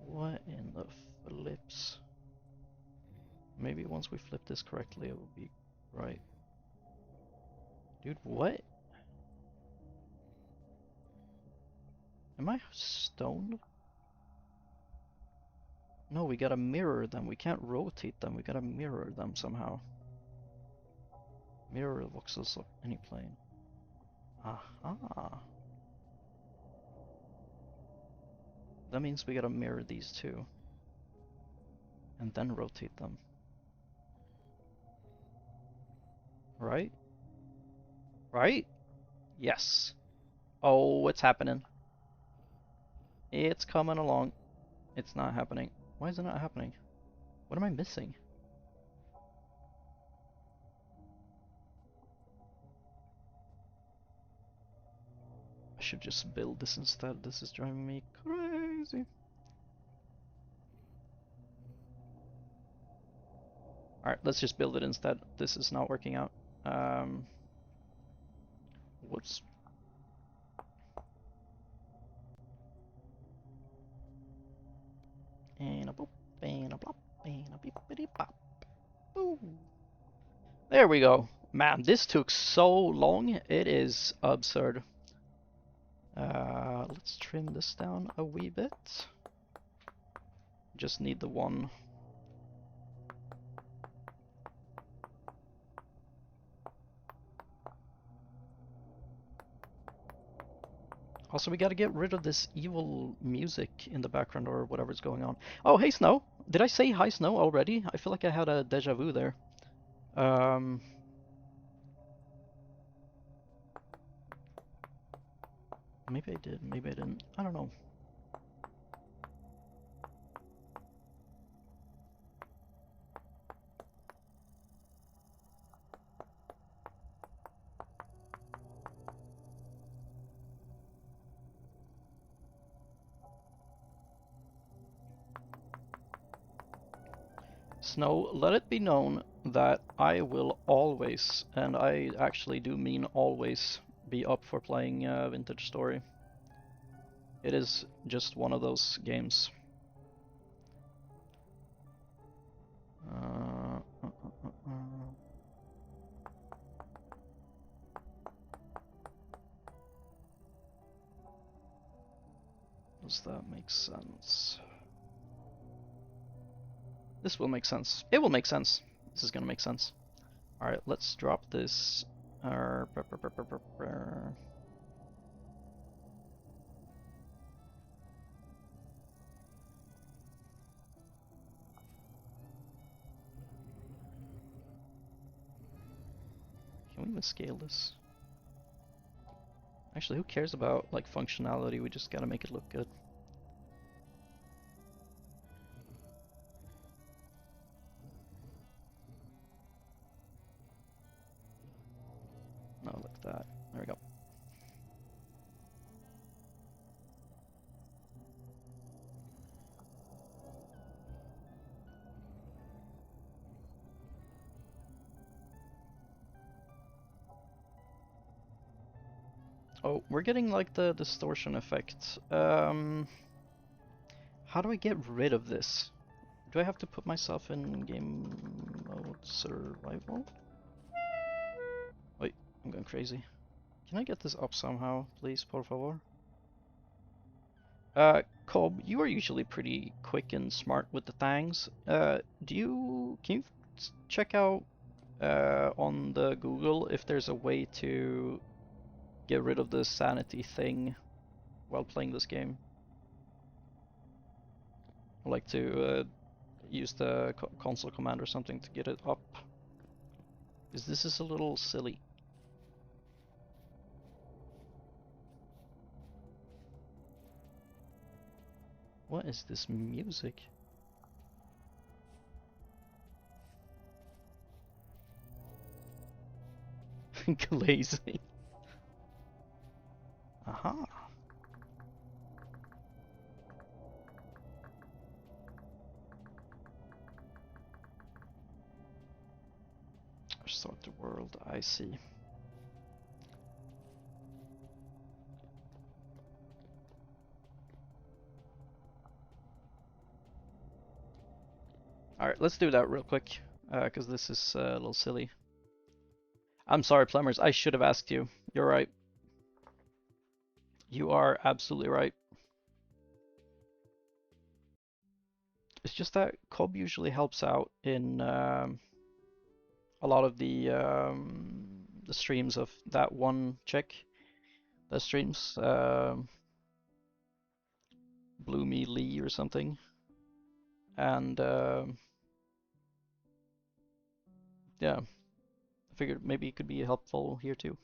What in the flips? Maybe once we flip this correctly it will be right. Dude, what? Am I stoned? No, we gotta mirror them. We can't rotate them. We gotta mirror them somehow. Mirror voxels of any plane. Aha. That means we gotta mirror these two. And then rotate them. Right? Right? Yes. Oh, it's happening. It's coming along. It's not happening. Why is it not happening? What am I missing? I should just build this instead. This is driving me crazy. Alright, let's just build it instead. This is not working out. Whoops. And a boop, and a blop, and a beepity bop. Boo. There we go. Man, this took so long. It is absurd. Let's trim this down a wee bit. Just need the one. Also, we gotta get rid of this evil music in the background or whatever's going on. Oh, hey Snow! Did I say hi Snow already? I feel like I had a deja vu there. Maybe I did, maybe I didn't. I don't know. Snow, let it be known that I will always, and I actually do mean always, be up for playing Vintage Story. It is just one of those games. Does that make sense? This will make sense. It will make sense. This is gonna make sense. Alright, let's drop this. Can we even scale this? Actually, who cares about like functionality? We just gotta make it look good. No, like that. There we go. Oh, we're getting like the distortion effect. How do I get rid of this? Do I have to put myself in game mode survival? Wait, I'm going crazy. Can I get this up somehow, please, por favor? Cobb, you are usually pretty quick and smart with the things. Can you check out on the Google if there's a way to get rid of the sanity thing while playing this game? I like to use the console command or something to get it up. Because this is a little silly. What is this music? Glazing. Aha. Restart the world, I see. Alright, let's do that real quick, because this is a little silly. I'm sorry, Plumbers, I should have asked you. You're right. You are absolutely right. It's just that Cobb usually helps out in a lot of the streams of that one chick that streams Blue Jimmy Lee or something. And yeah, I figured maybe it could be helpful here too.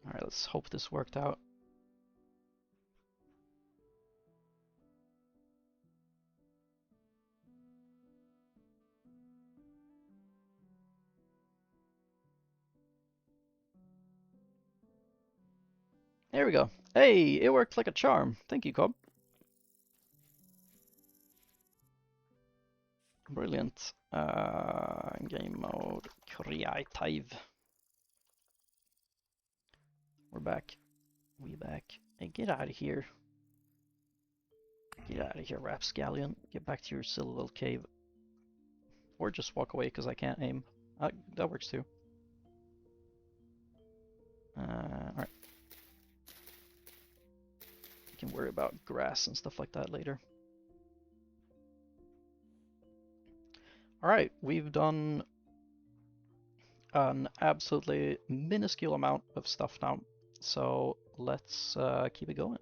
Alright, let's hope this worked out. There we go. Hey, it worked like a charm. Thank you, Cobb. Brilliant. Game mode creative. We're back. We back. Hey, get out of here. Get out of here, Rapscallion. Get back to your silly little cave. Or just walk away because I can't aim. That works too. Alright. We can worry about grass and stuff like that later. Alright, we've done an absolutely minuscule amount of stuff now, so let's keep it going.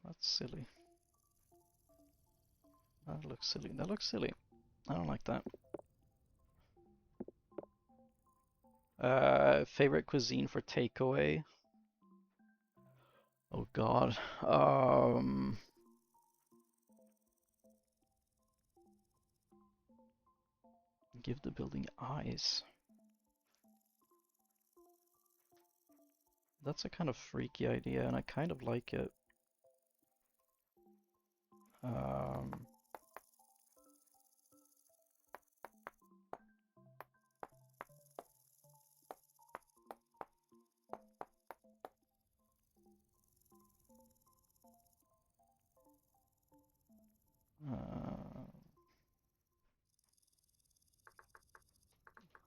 That's silly. That looks silly. That looks silly. I don't like that. Favorite cuisine for takeaway? Oh god. Give the building eyes. That's a kind of freaky idea, and I kind of like it.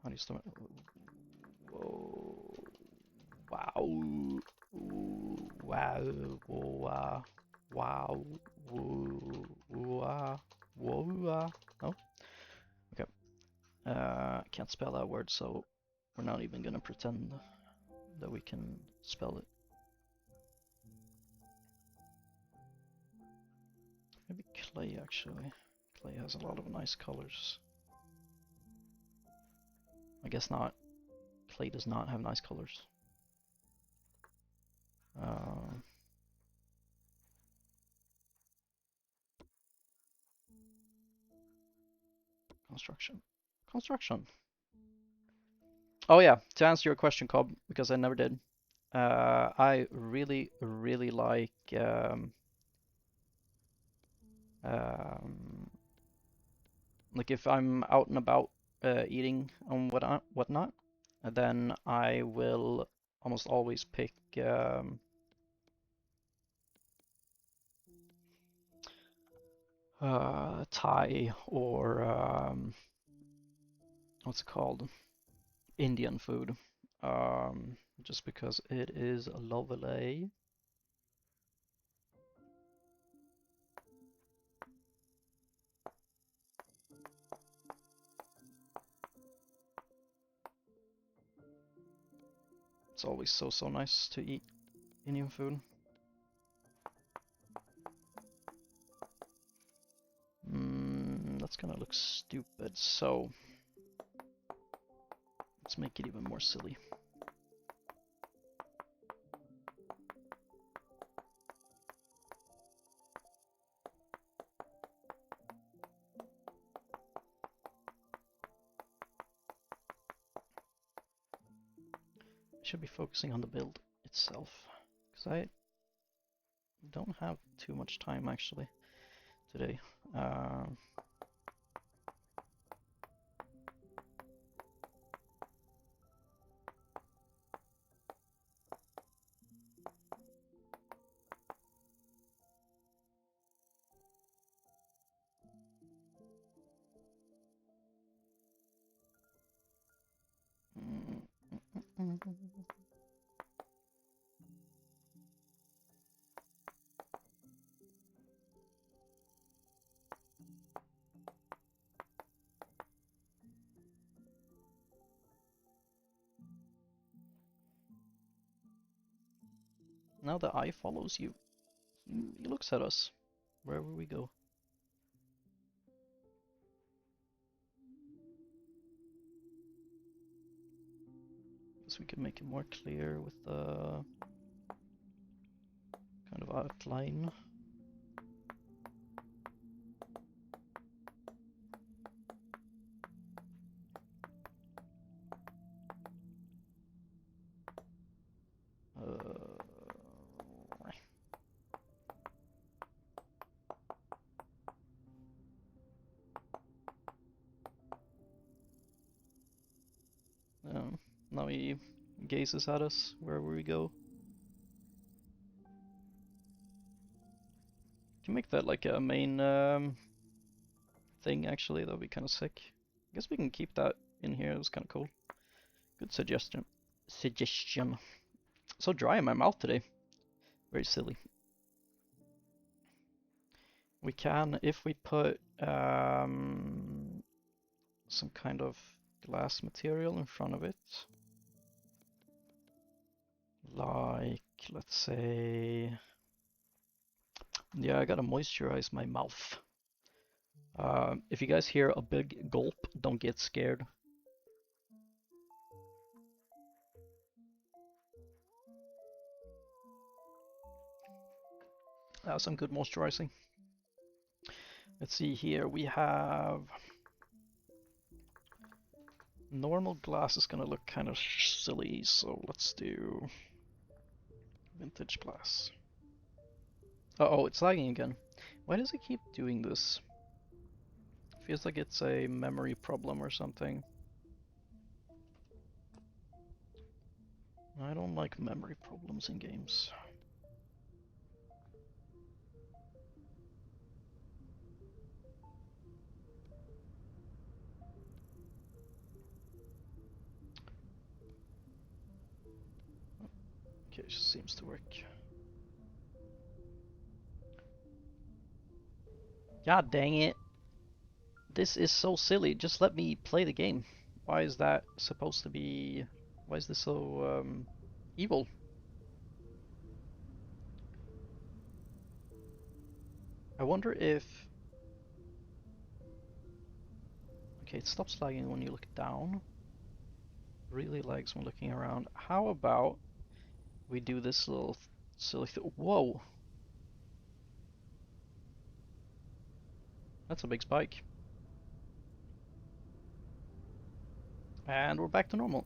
How do you stomach? Whoa! Wow! Wow! Wow! Wow! Wow! Wow! Oh, okay. I can't spell that word, so we're not even gonna pretend that we can spell it. Maybe clay, actually. Clay has a lot of nice colors. I guess not. Clay does not have nice colors. Construction. Construction. Oh yeah, to answer your question, Cobb, because I never did. I really, really like like if I'm out and about eating and whatnot, then I will almost always pick Thai or what's it called? Indian food. Just because it is lovely. It's always so nice to eat Indian food. That's gonna look stupid, so Let's make it even more silly. Should be focusing on the build itself, because I don't have too much time actually today. Now the eye follows you. He looks at us wherever we go. Guess we can make it more clear with the kind of outline. Now he gazes at us wherever we go. Can make that like a main thing actually, that'd be kind of sick. I guess we can keep that in here, it was kind of cool. Good suggestion. So dry in my mouth today. Very silly. We can, if we put some kind of glass material in front of it, like, let's say, yeah, I gotta moisturize my mouth. If you guys hear a big gulp, don't get scared. Some good moisturizing. Let's see here, we have normal glass is gonna look kind of silly, so let's do vintage glass. Uh-oh, it's lagging again. Why does it keep doing this? Feels like it's a memory problem or something. I don't like memory problems in games. Okay, it just seems to work. God dang it. This is so silly. Just let me play the game. Why is that supposed to be... Why is this so evil? I wonder if... Okay, it stops lagging when you look down. Really lags when looking around. How about we do this little silly thing? Whoa! That's a big spike. And we're back to normal.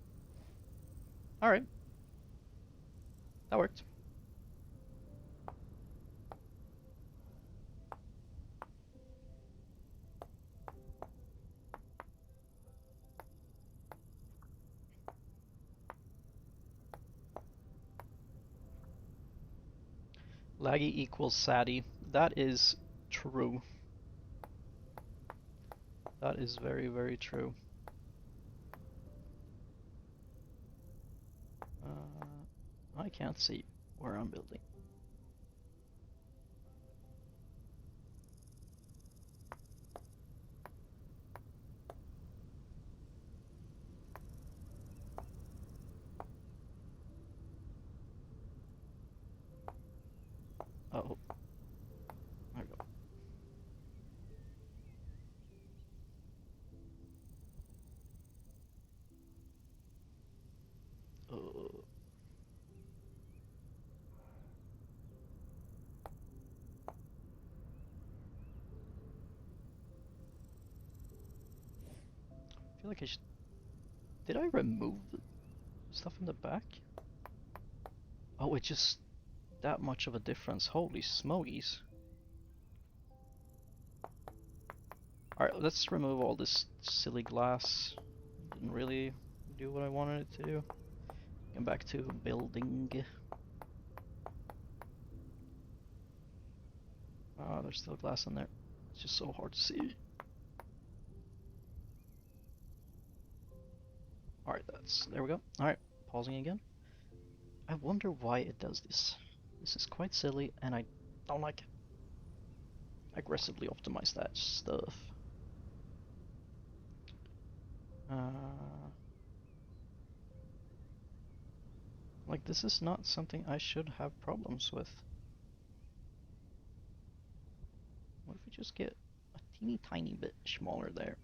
Alright. That worked. Laggy equals saddy. That is true. That is very, very true. I can't see where I'm building. Oh, there we go. feel like I should... Did I remove the stuff in the back? Oh, it's just that much of a difference. Holy smokies. Alright, let's remove all this silly glass. Didn't really do what I wanted it to do. Come back to building. Ah, there's still glass in there. It's just so hard to see. Alright, there we go. Alright, pausing again. I wonder why it does this. This is quite silly and I don't like it. Aggressively optimize that stuff. Like, this is not something I should have problems with. What if we just get a teeny tiny bit smaller there?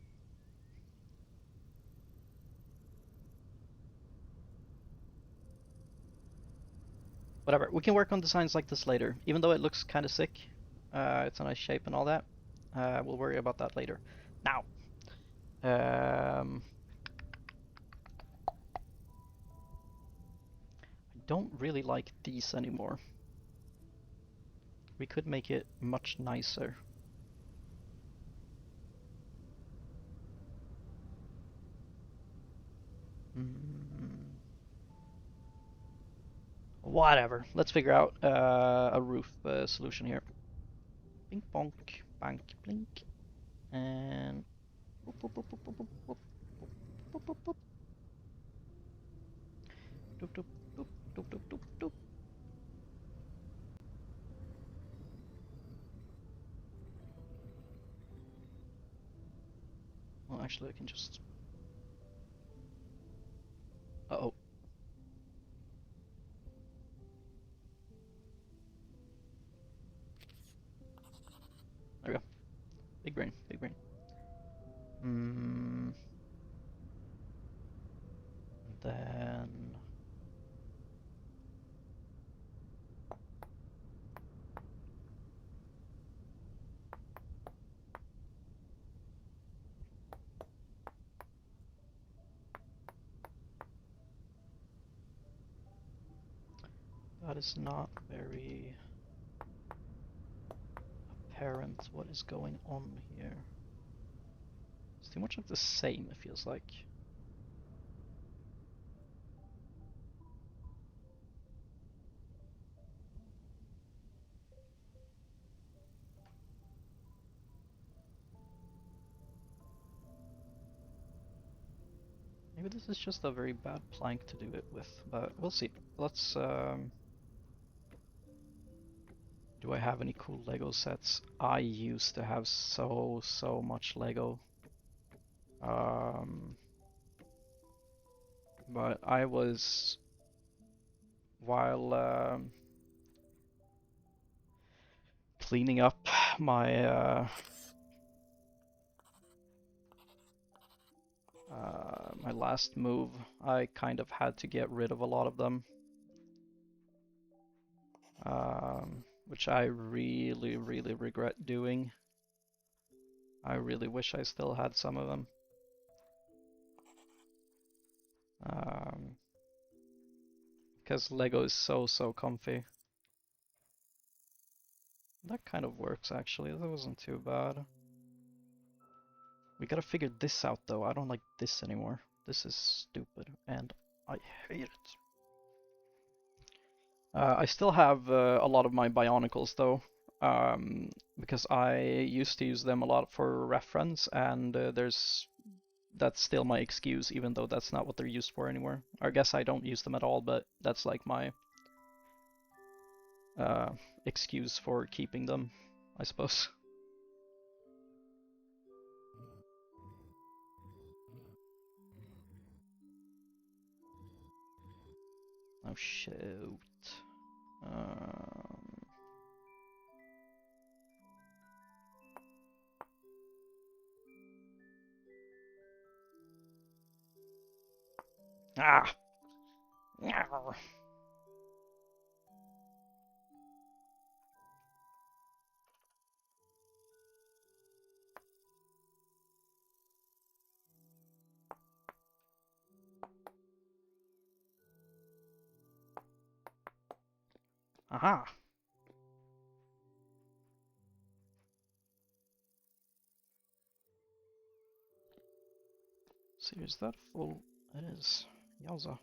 Whatever, we can work on designs like this later. Even though it looks kind of sick, it's a nice shape and all that. We'll worry about that later. Now, I don't really like these anymore. We could make it much nicer. Whatever. Let's figure out a roof solution here. Bink bonk, bank blink, and boop, boop, boop, boop, boop, boop, boop, boop, boop, boop. Doop, doop, doop, doop, doop, doop, doop. Well, actually, I can just. Uh-oh. There we go. Big brain, big brain. Then. That is not very apparent what is going on here. It's too much of the same, it feels like. Maybe this is just a very bad plank to do it with, but we'll see. Let's, do I have any cool Lego sets? I used to have so much Lego. But I was, while cleaning up my my last move, I kind of had to get rid of a lot of them, which I really regret doing. I really wish I still had some of them. Because Lego is so comfy. That kind of works actually, that wasn't too bad. We gotta figure this out though, I don't like this anymore. This is stupid and I hate it. I still have a lot of my Bionicles though, because I used to use them a lot for reference, and that's still my excuse, even though that's not what they're used for anymore. I guess I don't use them at all, but that's like my excuse for keeping them, I suppose. Oh shoot. Ah! Aha! See, is that full? It is. Yowza.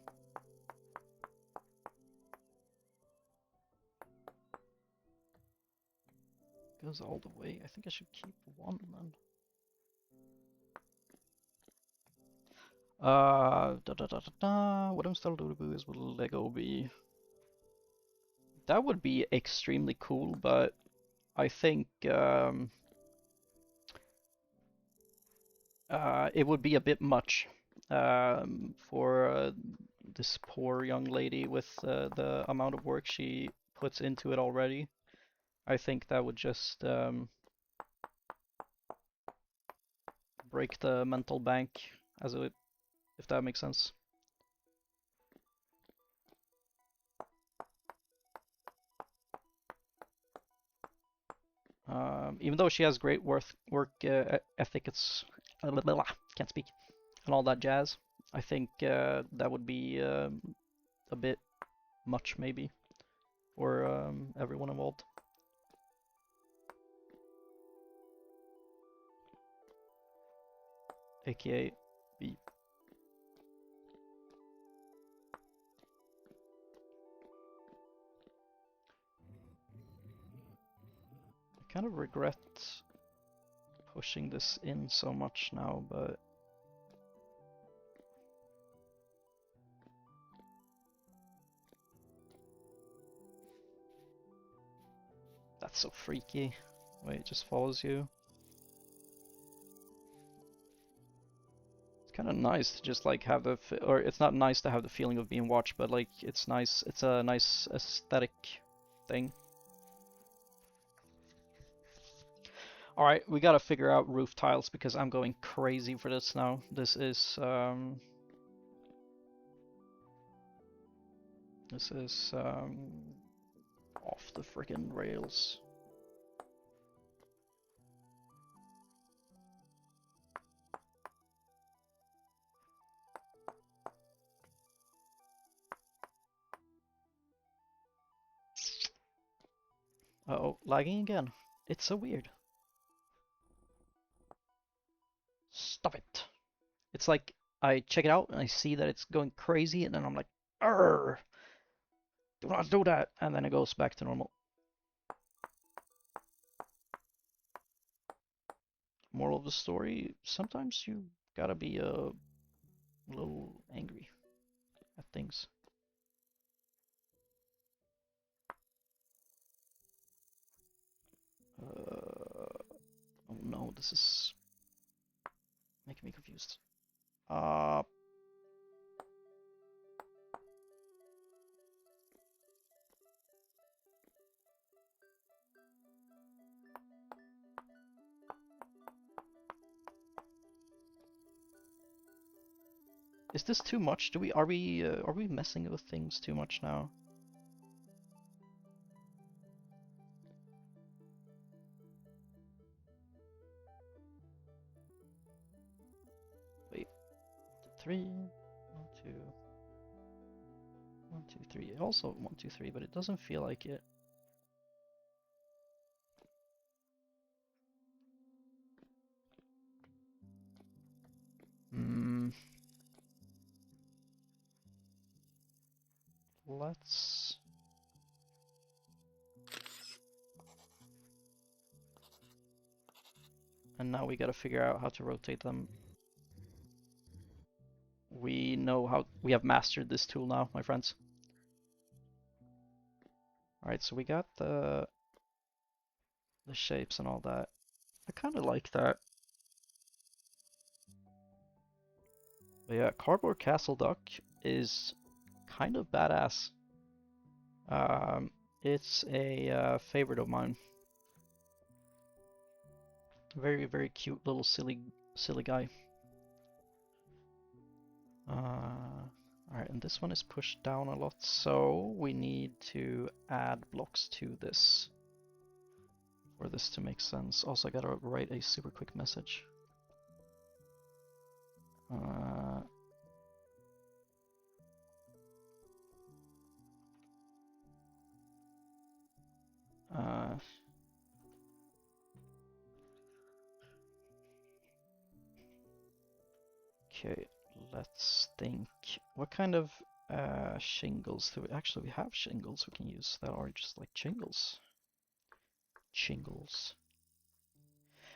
Goes all the way. I think I should keep one then. What I'm still doing is will Lego be? That would be extremely cool, but I think it would be a bit much for this poor young lady with the amount of work she puts into it already. I think that would just break the mental bank, as it, if that makes sense. Even though she has great work ethic, it's can't speak, and all that jazz. I think that would be a bit much, maybe, for everyone involved. AKA B. I kind of regret pushing this in so much now, but that's so freaky. Wait, it just follows you. It's kind of nice to just like have the, or it's not nice to have the feeling of being watched, but like it's nice. It's a nice aesthetic thing. All right, we gotta figure out roof tiles because I'm going crazy for this now. This is off the freaking rails. Uh-oh, lagging again. It's so weird. Stop it. It's like I check it out and I see that it's going crazy and then I'm like, "Arr! Do not do that!" And then it goes back to normal. Moral of the story, sometimes you gotta be a little angry at things. Oh no, this is making me confused. Is this too much? Are we messing with things too much now? Wait, 3, 1, 2, 1, 2, 3. Also 1, 2, 3, but it doesn't feel like it. Let's... And now we gotta figure out how to rotate them. We know how... We have mastered this tool now, my friends. Alright, so we got the shapes and all that. I kind of like that. But yeah, Cardboard Castle Duck is kind of badass. It's a favorite of mine. Very, very cute little silly guy. Alright, and this one is pushed down a lot, so we need to add blocks to this for this to make sense. Also, I gotta write a super quick message. Okay, let's think. What kind of shingles do we actually, we have shingles we can use that are just like shingles. Shingles.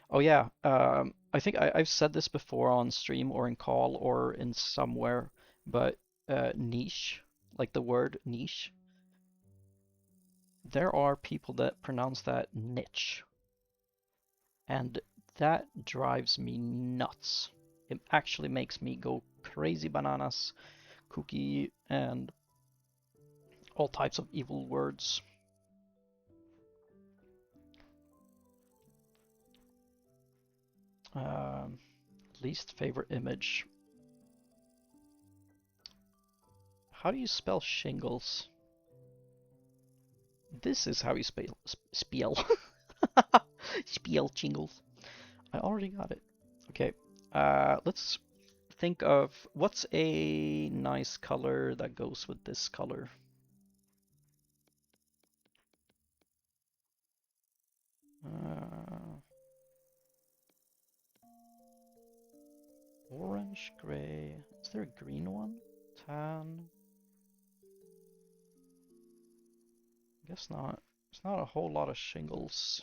Oh yeah, I think I've said this before on stream or in call or in somewhere, but niche, like the word niche, there are people that pronounce that niche, and that drives me nuts. It actually makes me go crazy bananas, kooky, and all types of evil words. Um, Least favorite image. How do you spell shingles? This is how you spell spiel shingles. I already got it. Okay, let's think of what's a nice color that goes with this color. Orange, gray. Is there a green one? Tan. Guess not. It's not a whole lot of shingles.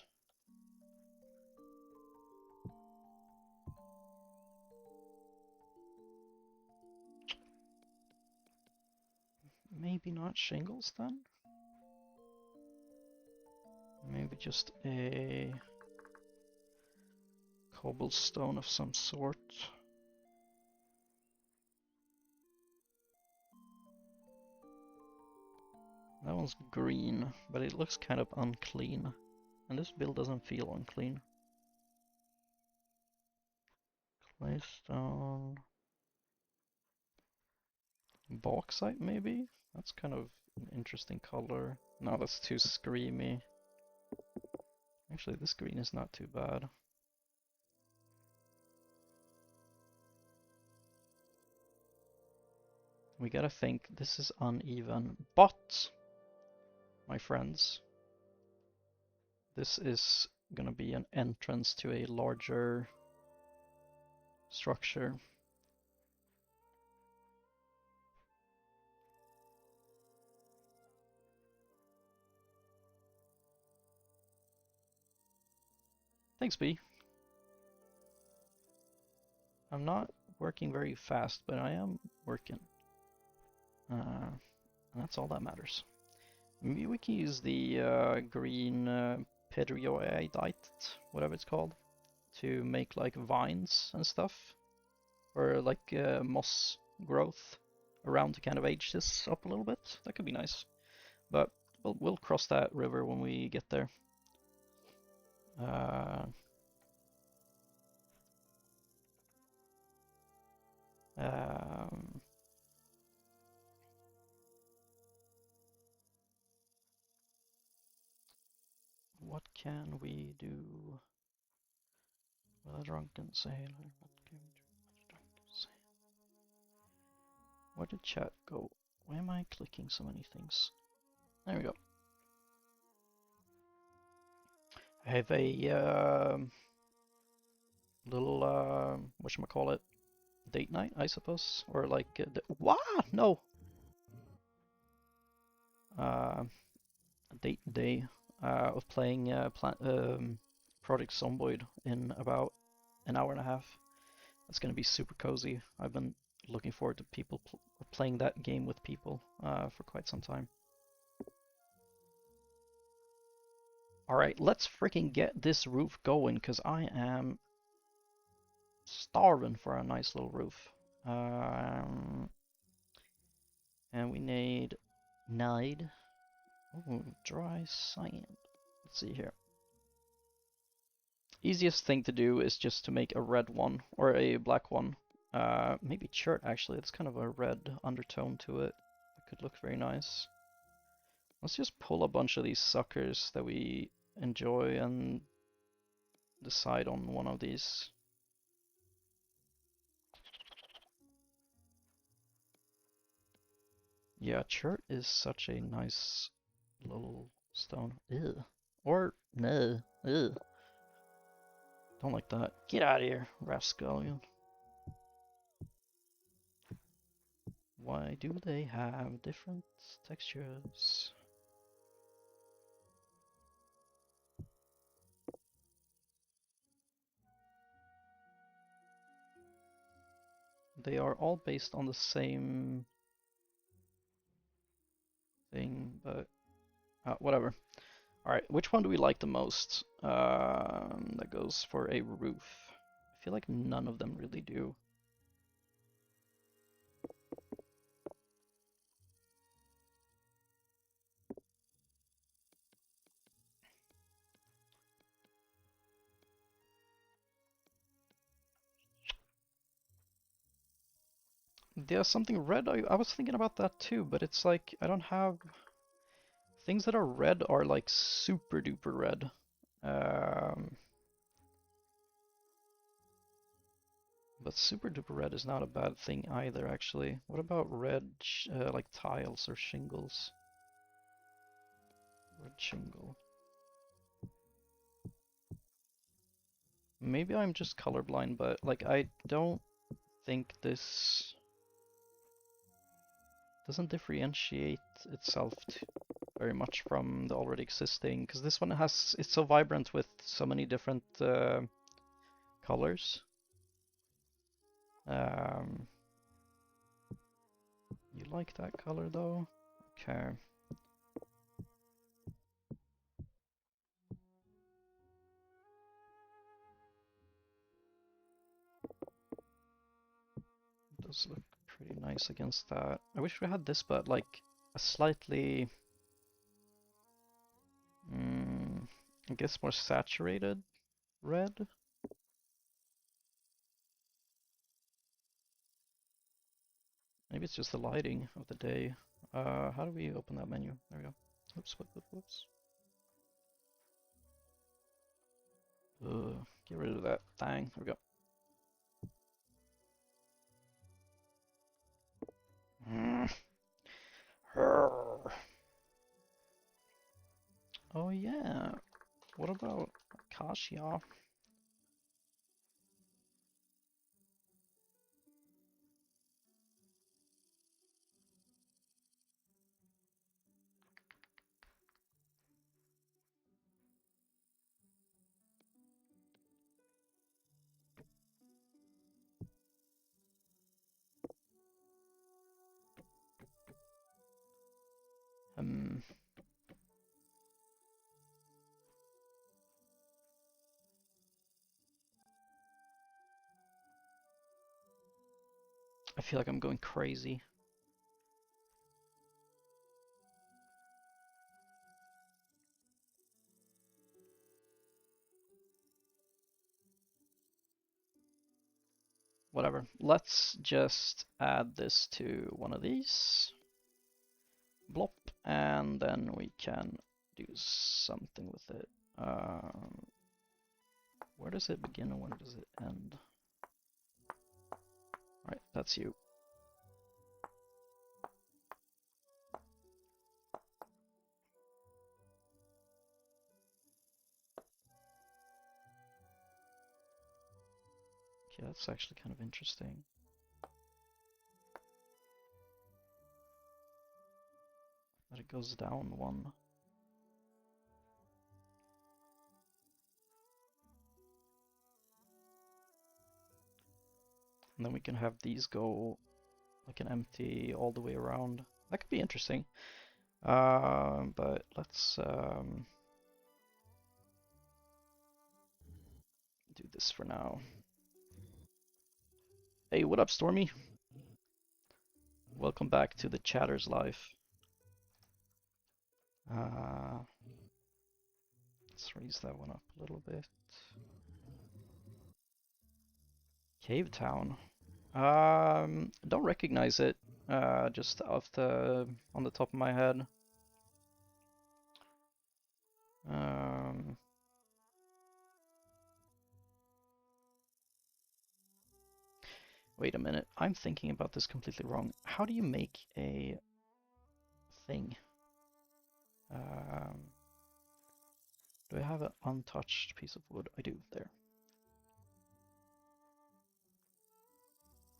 Maybe not shingles then? Maybe just a cobblestone of some sort. That one's green, but it looks kind of unclean. And this build doesn't feel unclean. Claystone. Bauxite maybe? That's kind of an interesting color. No, that's too screamy. Actually, this green is not too bad. We gotta think, this is uneven, but, my friends, this is gonna be an entrance to a larger structure. Thanks, B. I'm not working very fast, but I am working. And that's all that matters. Maybe we can use the green pedrioidite, whatever it's called, to make like vines and stuff, or like moss growth around to kind of age this up a little bit. That could be nice, but we'll cross that river when we get there. Um, what can we do? Well, a drunken sailor. What can we do? A drunken sailor. Where did chat go? Why am I clicking so many things? There we go. I have a little whatchamacallit, date night, I suppose, or like wow, no, a date day of playing Project Zomboid in about an hour and a half. That's gonna be super cozy. I've been looking forward to people playing that game with people for quite some time. All right, let's freaking get this roof going, because I am starving for a nice little roof. And we need ooh, dry sand. Let's see here. Easiest thing to do is just to make a red one or a black one. Maybe chert actually. It's kind of a red undertone to it. It could look very nice. Let's just pull a bunch of these suckers that we enjoy and decide on one of these. Yeah, chert is such a nice little stone. Ew. Or no. Ew. Don't like that. Get out of here, rascallion. Why do they have different textures? They are all based on the same thing, but whatever. Alright, which one do we like the most? That goes for a roof. I feel like none of them really do. There's something red. I was thinking about that too, but it's like I don't have things that are red are like super duper red. But super duper red is not a bad thing either, actually. What about red, like tiles or shingles? Red shingle. Maybe I'm just colorblind, but like I don't think this doesn't differentiate itself very much from the already existing, because this one it's so vibrant with so many different colors. You like that color though? Okay. It does look pretty nice against that. I wish we had this, but like a slightly, I guess more saturated red. Maybe it's just the lighting of the day. How do we open that menu? There we go. Oops, whoops. Get rid of that thing. There we go. Oh yeah. What about Kasia? I feel like I'm going crazy. Whatever. Let's just add this to one of these. Blop, and then we can do something with it. Where does it begin and when does it end? Alright, that's you. Okay, that's actually kind of interesting. That it goes down one. And then we can have these go like an empty all the way around. That could be interesting. But let's do this for now. Hey, what up, Stormy? Welcome back to the Chatter's Life. Let's raise that one up a little bit. Cave Town. Don't recognize it. Just on the top of my head. Wait a minute. I'm thinking about this completely wrong. How do you make a thing? Do I have an untouched piece of wood? I do. There.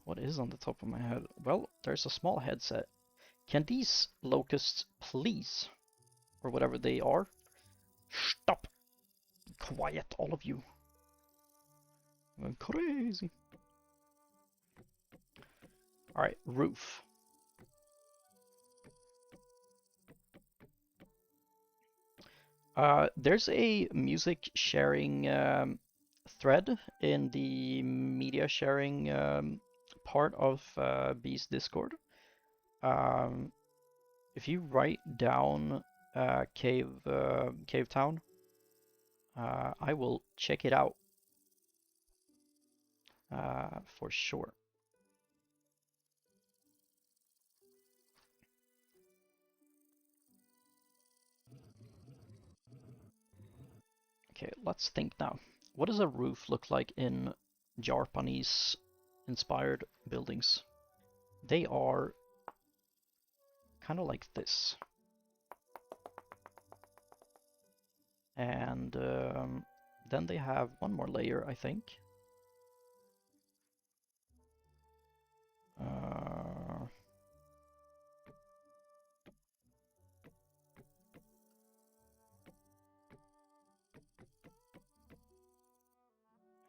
What is on the top of my head? Well, there's a small headset. Can these locusts please, or whatever they are, stop? Quiet, all of you. I'm crazy. Alright, roof. There's a music sharing thread in the media sharing part of Bee's Discord. If you write down Cave Town, I will check it out for sure. Okay, let's think now. What does a roof look like in Japanese inspired buildings? They are kind of like this. And then they have one more layer, I think.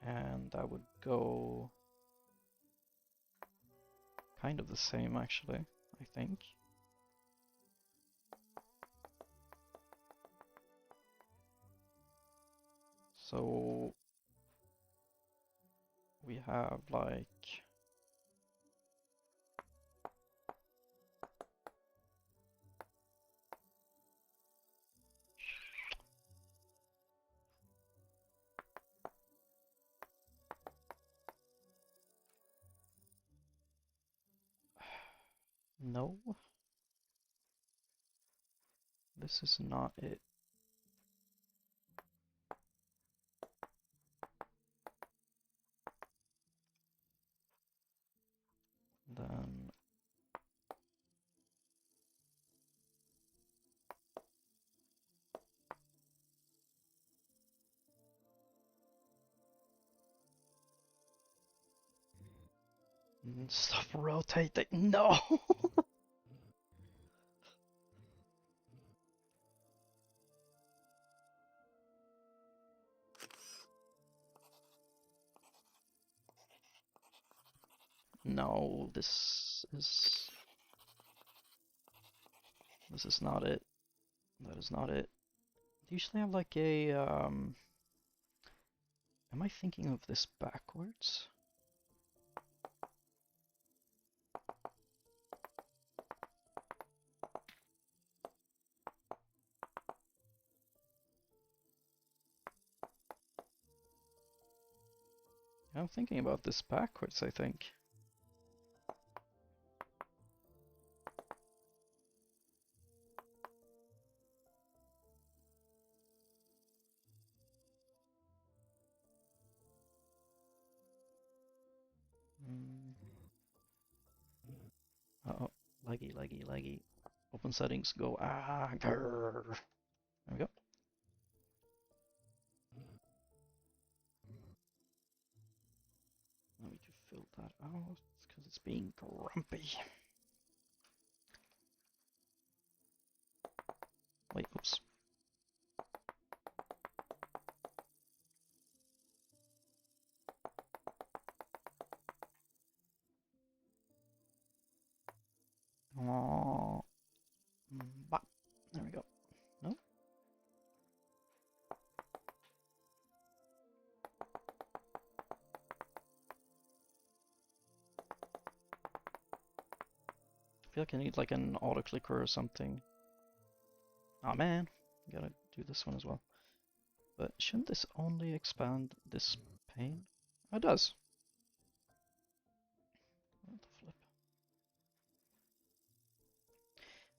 And I would go kind of the same, actually, I think. So we have like no, this is not it. Then stop rotating. No. No, this is not it. That is not it. They usually have like a am I thinking of this backwards? I'm thinking about this backwards, I think. Uh-oh, laggy. Open settings, go, grrr. There we go. Now we can fill that out, because it's being grumpy. Wait, oops. Oh, there we go. No? I feel like I need like an auto clicker or something. Oh man, gotta do this one as well. But shouldn't this only expand this pane? Oh, it does. What the flip?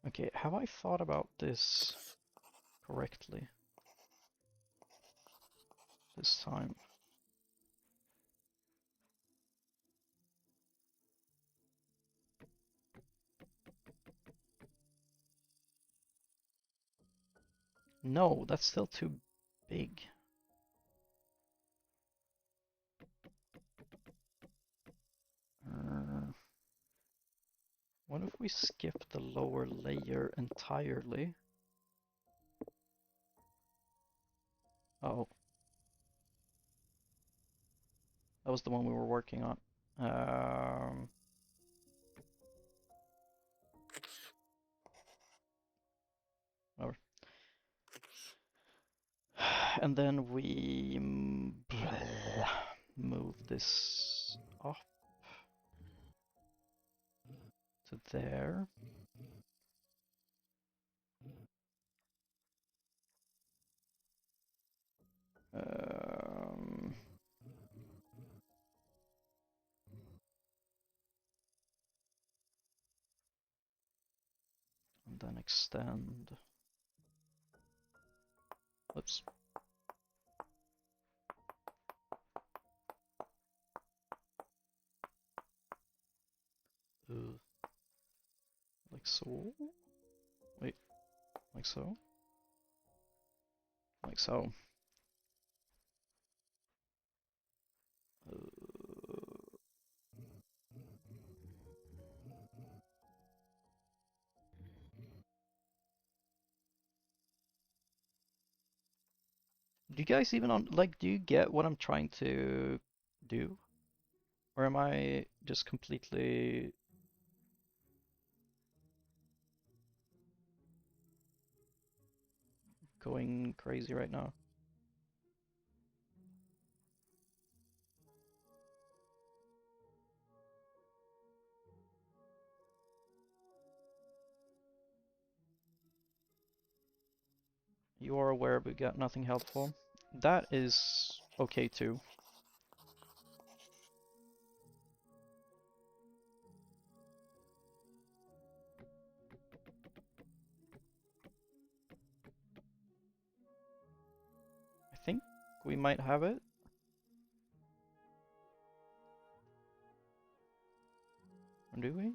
Okay, have I thought about this correctly this time? No, that's still too big. What if we skip the lower layer entirely? Oh. That was the one we were working on. Whatever. And then we move this up to there. And then extend. Oops. Like so. Wait, like so. Like so. Do you guys even do you get what I'm trying to do? Or am I just completely going crazy right now? You are aware we got nothing helpful. That is okay too. I think we might have it. Or do we?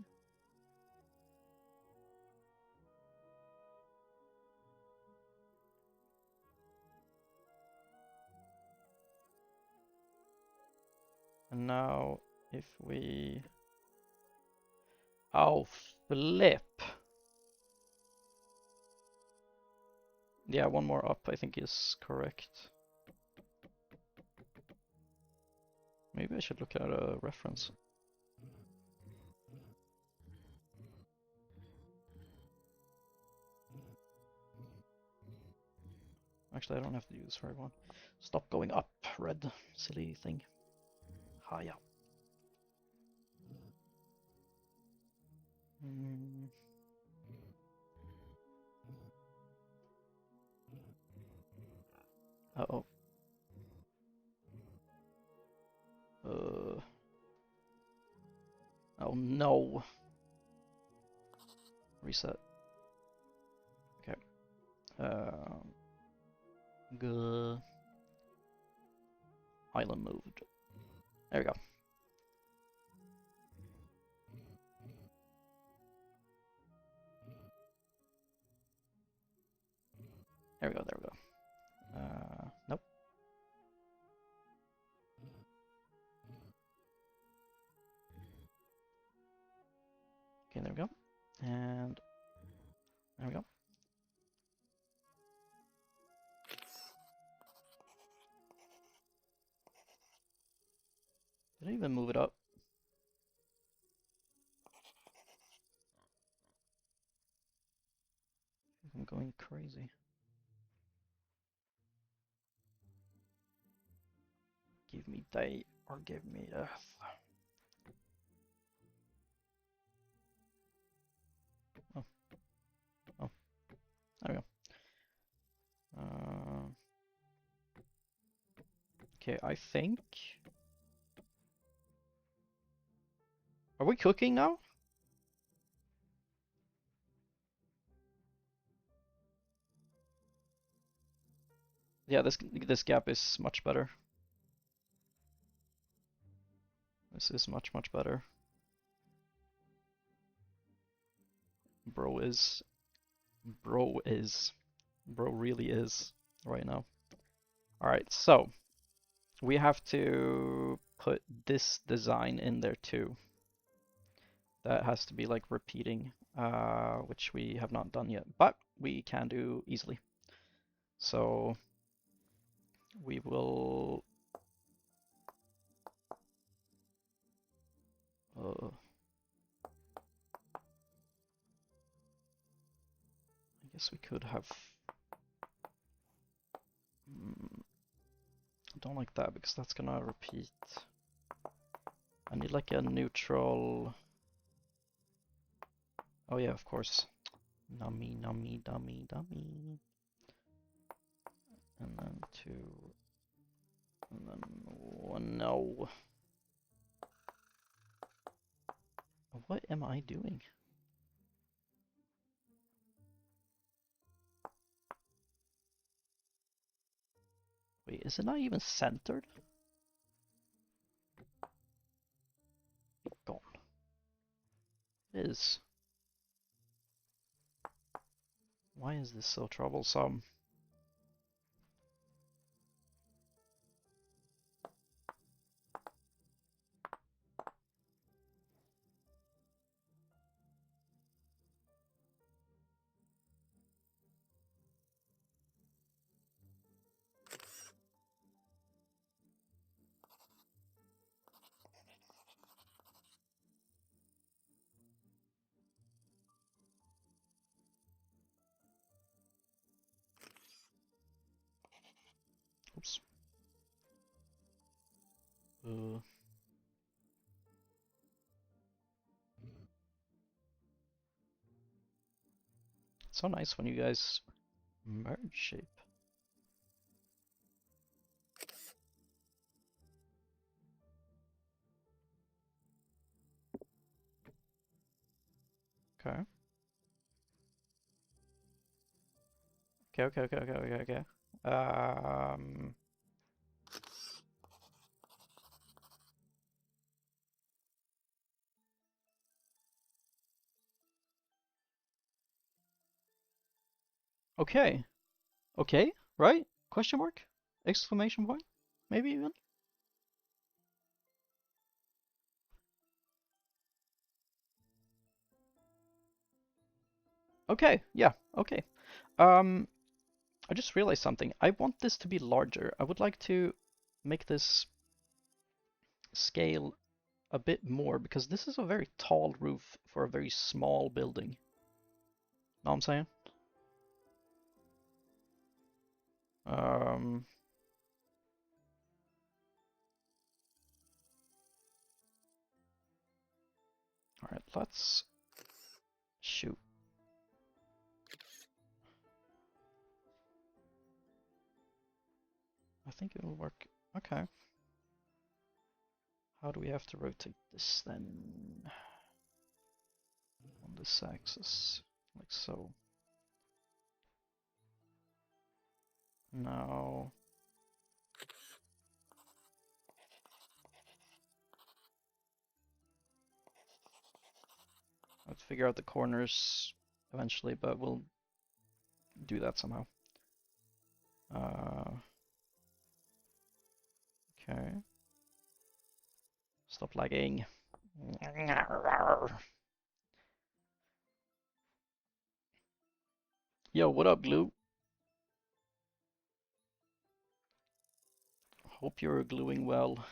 And now if we... Oh, flip! Yeah, one more up I think is correct. Maybe I should look at a reference. Actually, I don't have to do this for everyone. Stop going up, red, silly thing. Hiya. Uh-oh. Oh no. Reset. Okay. Island moved. There we go. There we go, there we go. Nope. Okay, there we go. And there we go. Did I even move it up? I'm going crazy. Give me day or give me death. Oh. Oh. There we go. Okay, I think... Are we cooking now? Yeah, this gap is much better. This is much better. Bro really is right now. Alright, so we have to put this design in there too. that has to be like repeating, which we have not done yet, but we can do easily. So we will I guess we could have I don't like that because that's gonna repeat. I need like a neutral. Oh yeah, of course. Nummy, nummy, dummy, dummy. And then 2. And then 1. No. What am I doing? Wait, is it not even centered? Gone. It is. Why is this so troublesome? Oops. It's so nice when you guys merge shape. Okay. Okay. Okay. Okay, right? Question mark? Exclamation point? Maybe even? Okay, yeah, okay. I just realized something. I want this to be larger. I would like to make this scale a bit more because this is a very tall roof for a very small building. Know what I'm saying? Um, all right, let's shoot. I think it'll work. Okay. How do we have to rotate this then? On this axis, like so. No. Let's figure out the corners eventually, but we'll do that somehow. Okay. Stop lagging. Yo, what up, Glue? Hope you're gluing well.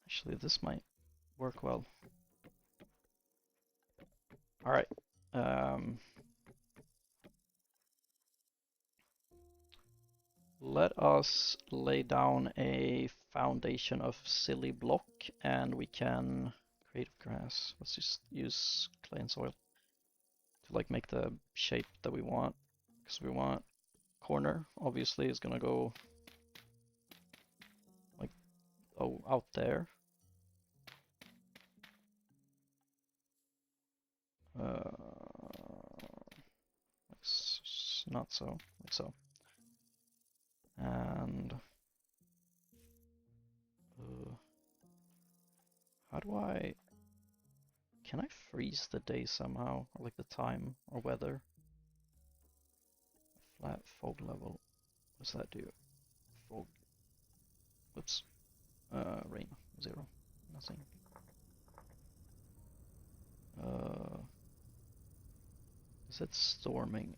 Actually, this might work well. All right. Let us lay down a foundation of silly block, and we can create grass. Let's just use clay and soil to like make the shape that we want, because we want corner obviously is gonna go like out there. Not so, like so. And how do I? Can I freeze the day somehow, or like the time or weather? Flat fog level. What's that do? Fog. Whoops. Rain. 0. Nothing. Is it storming?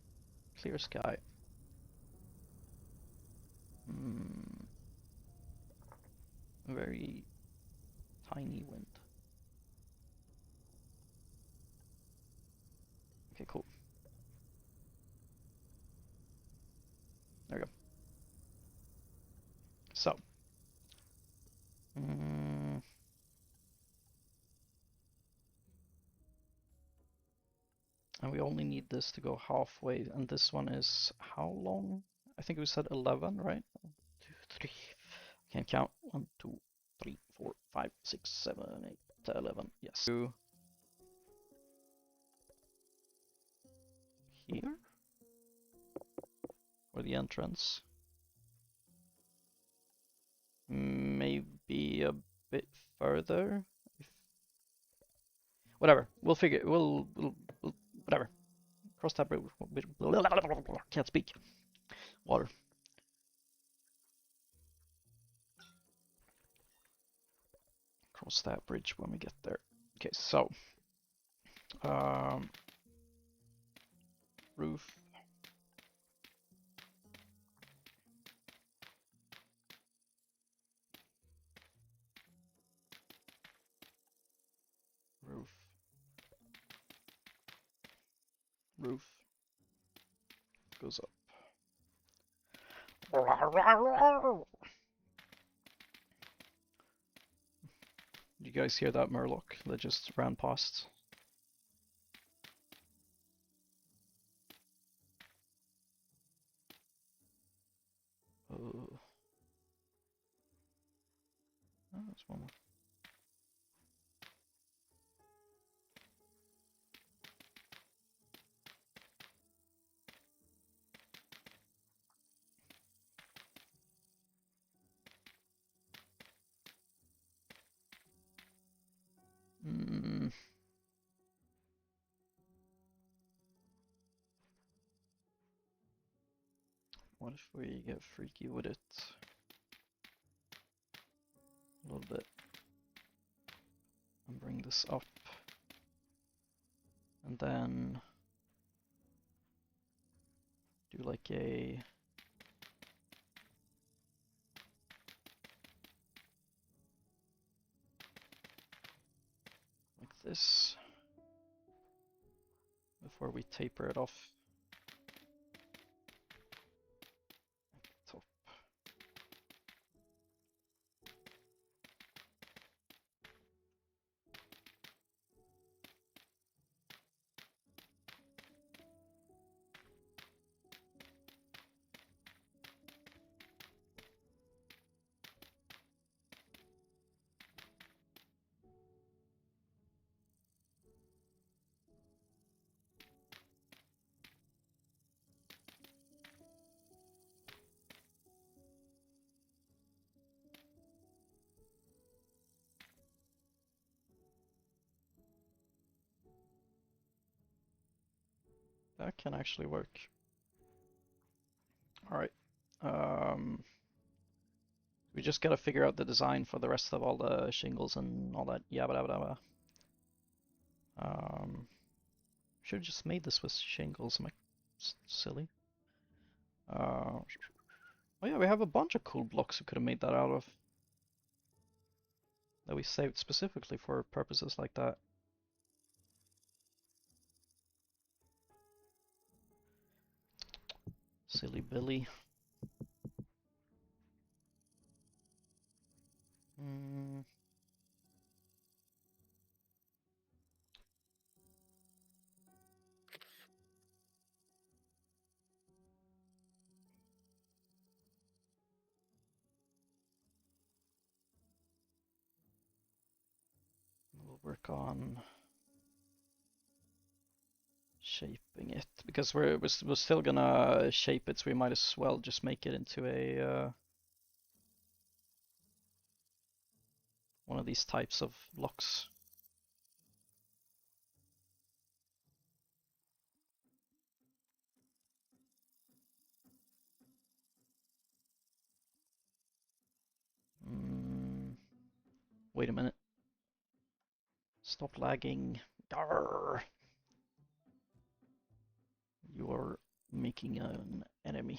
Clear sky. Very tiny wind. Okay, cool. There we go. So. And we only need this to go halfway, and this one is how long? I think we said 11, right? 1, 2, 3. Can't count. 1, 2, 3, 4, 5, 6, 7, 8, 11. Yes. Here? Or the entrance? Maybe a bit further? Whatever. We'll figure. We'll whatever. Cross that bridge. Can't speak. Water. Cross that bridge when we get there. Okay, so roof. Roof. Roof goes up. You guys hear that Murloc that just ran past? Oh, that's one more. What if we get freaky with it a little bit and bring this up, and then do like a like this before we taper it off at the top. That can actually work. Alright. We just gotta figure out the design for the rest of all the shingles and all that yabba dabba dabba. Should have just made this with shingles. Am I silly? Oh yeah, we have a bunch of cool blocks we could have made that out of. That we saved specifically for purposes like that. Silly Billy. We'll work on shaping it because we're still gonna shape it, so we might as well just make it into a one of these types of blocks. Wait a minute. Stop lagging. Arrgh. You're making an enemy.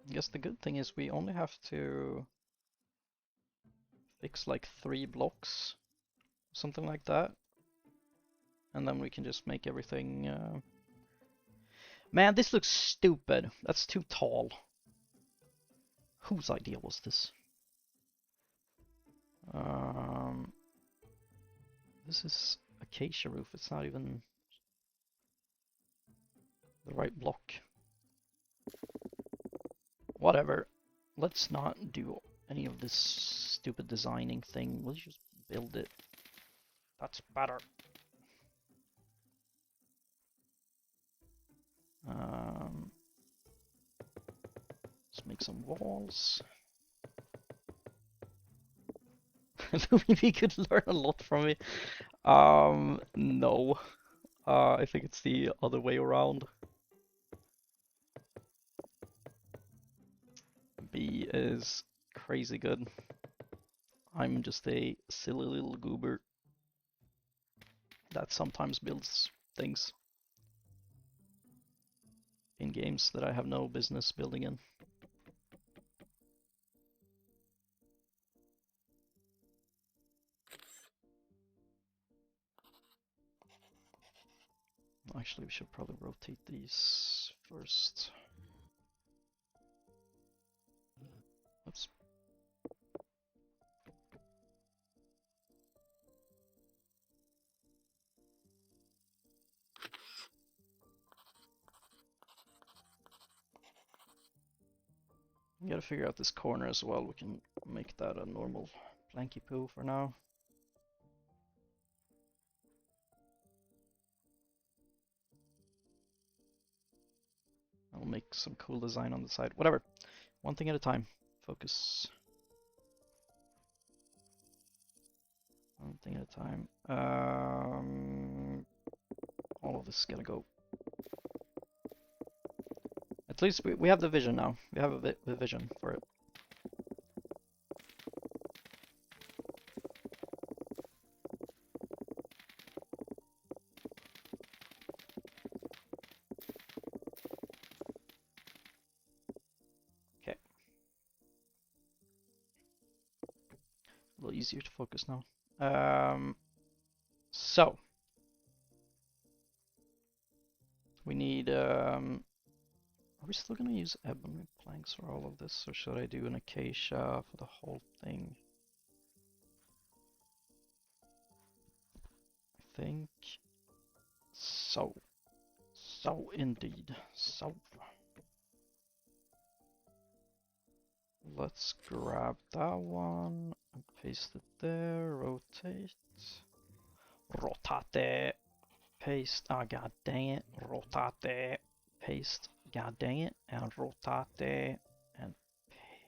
I guess the good thing is we only have to fix like 3 blocks, something like that. And then we can just make everything... Man, this looks stupid. That's too tall. Whose idea was this? This is acacia roof. It's not even the right block. Whatever. Let's not do any of this stupid designing thing. We'll just build it. That's better. Let's make some walls. Maybe you could learn a lot from me. No. I think it's the other way around. B is crazy good. I'm just a silly little goober that sometimes builds things in games that I have no business building in. Actually, we should probably rotate these first. Oops. We gotta figure out this corner as well. We can make that a normal planky poo for now. I'll make some cool design on the side. Whatever. One thing at a time. Focus. One thing at a time. All of this is gonna go. At least we have the vision now. We have the vision for it. Okay. A little easier to focus now. So we need are we still gonna use ebony planks for all of this, or should I do an acacia for the whole thing? I think so. So indeed. So let's grab that one and paste it there. Rotate. Rotate. Paste. Ah, god dang it. Rotate. Paste. God dang it. And rotate. And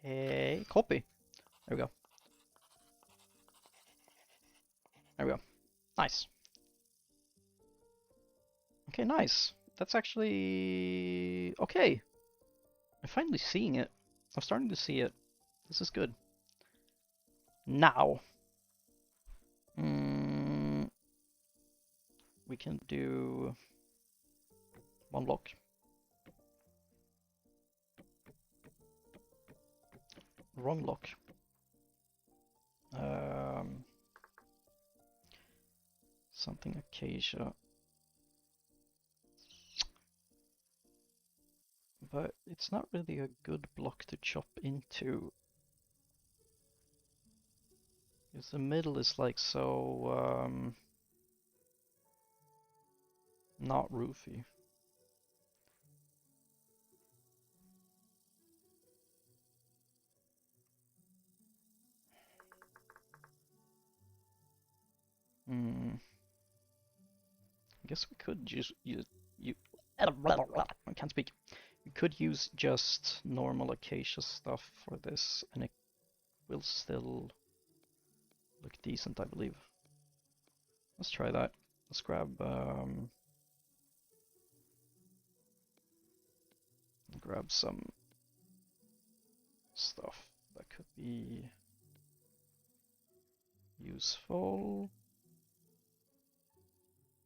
pay. Copy. There we go. There we go. Nice. Okay, nice. That's actually... okay. I'm finally seeing it. I'm starting to see it. This is good. Now. We can do... one block. Wrong block. Something acacia. But it's not really a good block to chop into. Because the middle is like so not roofy. I guess we could use I can't speak. We could use just normal acacia stuff for this, and will still look decent, I believe. Let's try that. Let's grab some stuff that could be useful.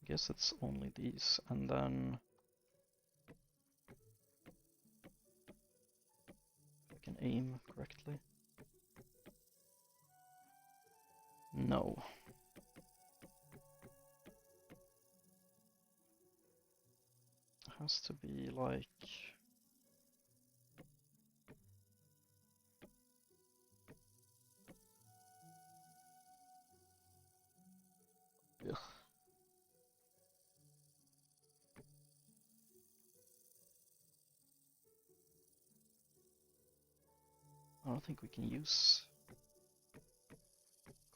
I guess it's only these, and then if I can aim correctly. No. It has to be like... Ugh. I don't think we can use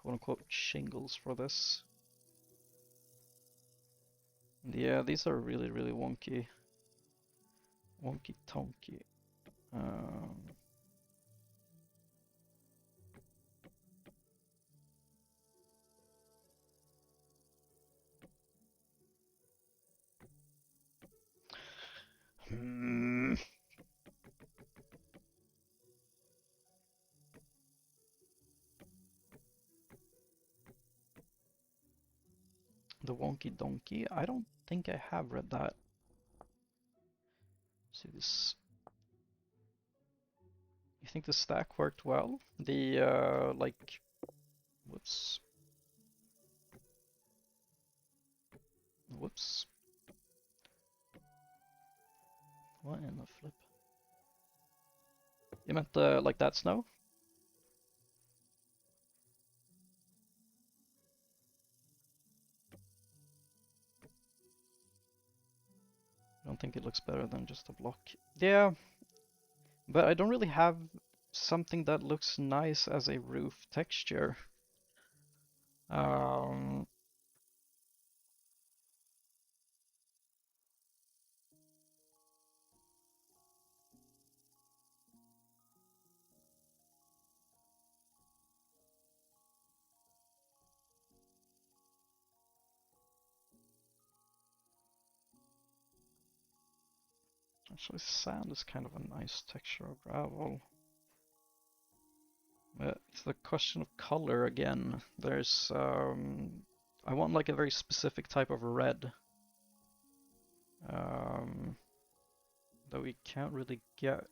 quote-unquote shingles for this. Yeah, these are really, really wonky. Wonky-tonky. The Wonky Donkey. I don't think I have read that. See this. You think the stack worked well? The like, whoops. Whoops. What in the flip? You meant like that snow? I don't think it looks better than just a block. Yeah, but I don't really have something that looks nice as a roof texture. Actually, sand is kind of a nice texture of gravel. It's the question of color again. There's, I want like a very specific type of red. That we can't really get.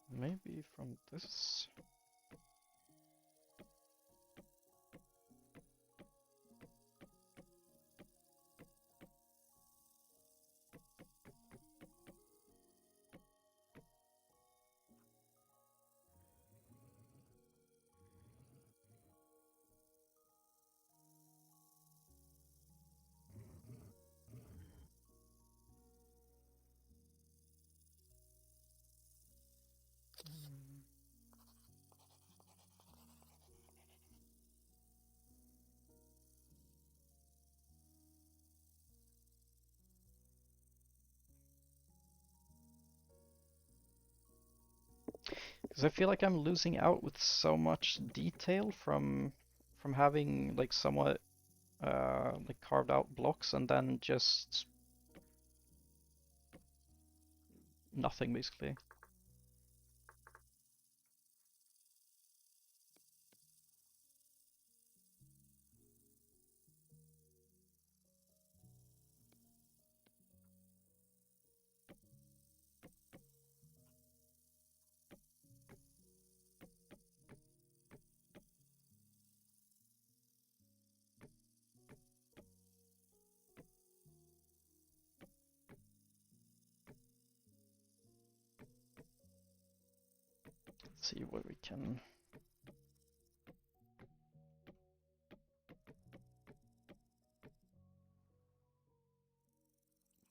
Maybe from this. Because I feel like I'm losing out with so much detail from having like somewhat like carved out blocks and then just nothing basically. Let's see what we can.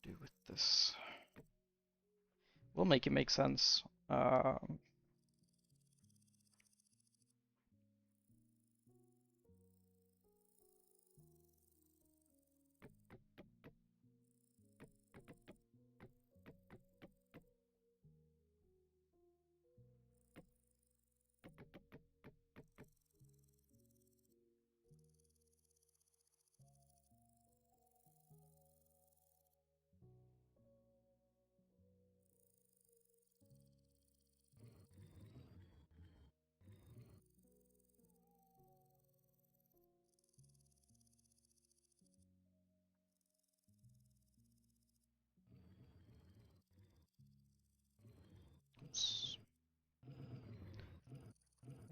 Do with this. We'll make it make sense.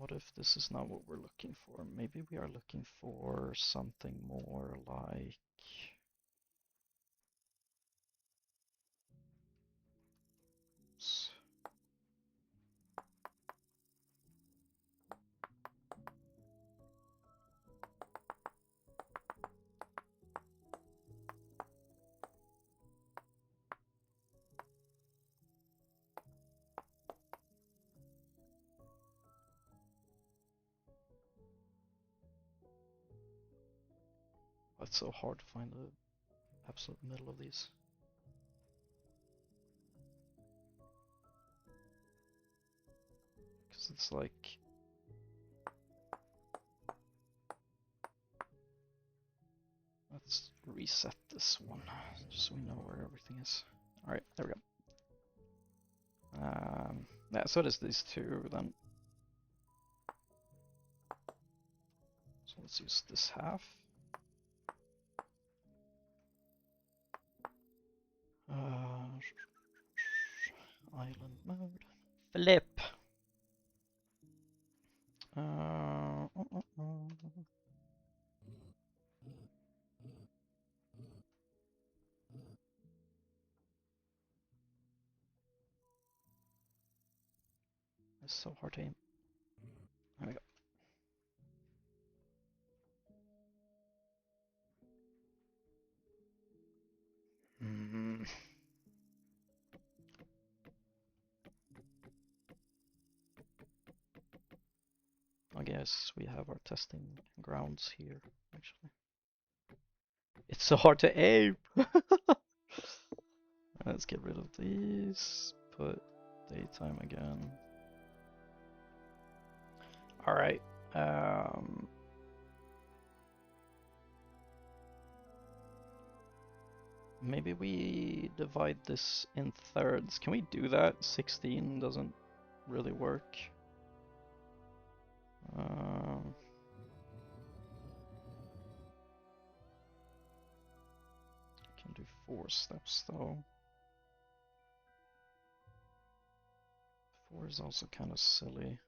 What if this is not what we're looking for? Maybe we are looking for something more like... It's so hard to find the absolute middle of these. Because it's like... Let's reset this one, just so we know where everything is. Alright, there we go. Yeah, so does these two then. So let's use this half. Island mode. Flip! It's so hard to aim. There we go. I guess we have our testing grounds here, actually. It's so hard to aim! Let's get rid of these. Put daytime again. Alright. Maybe we divide this in thirds. Can we do that? 16 doesn't really work. Can do 4 steps though. 4 is also kind of silly.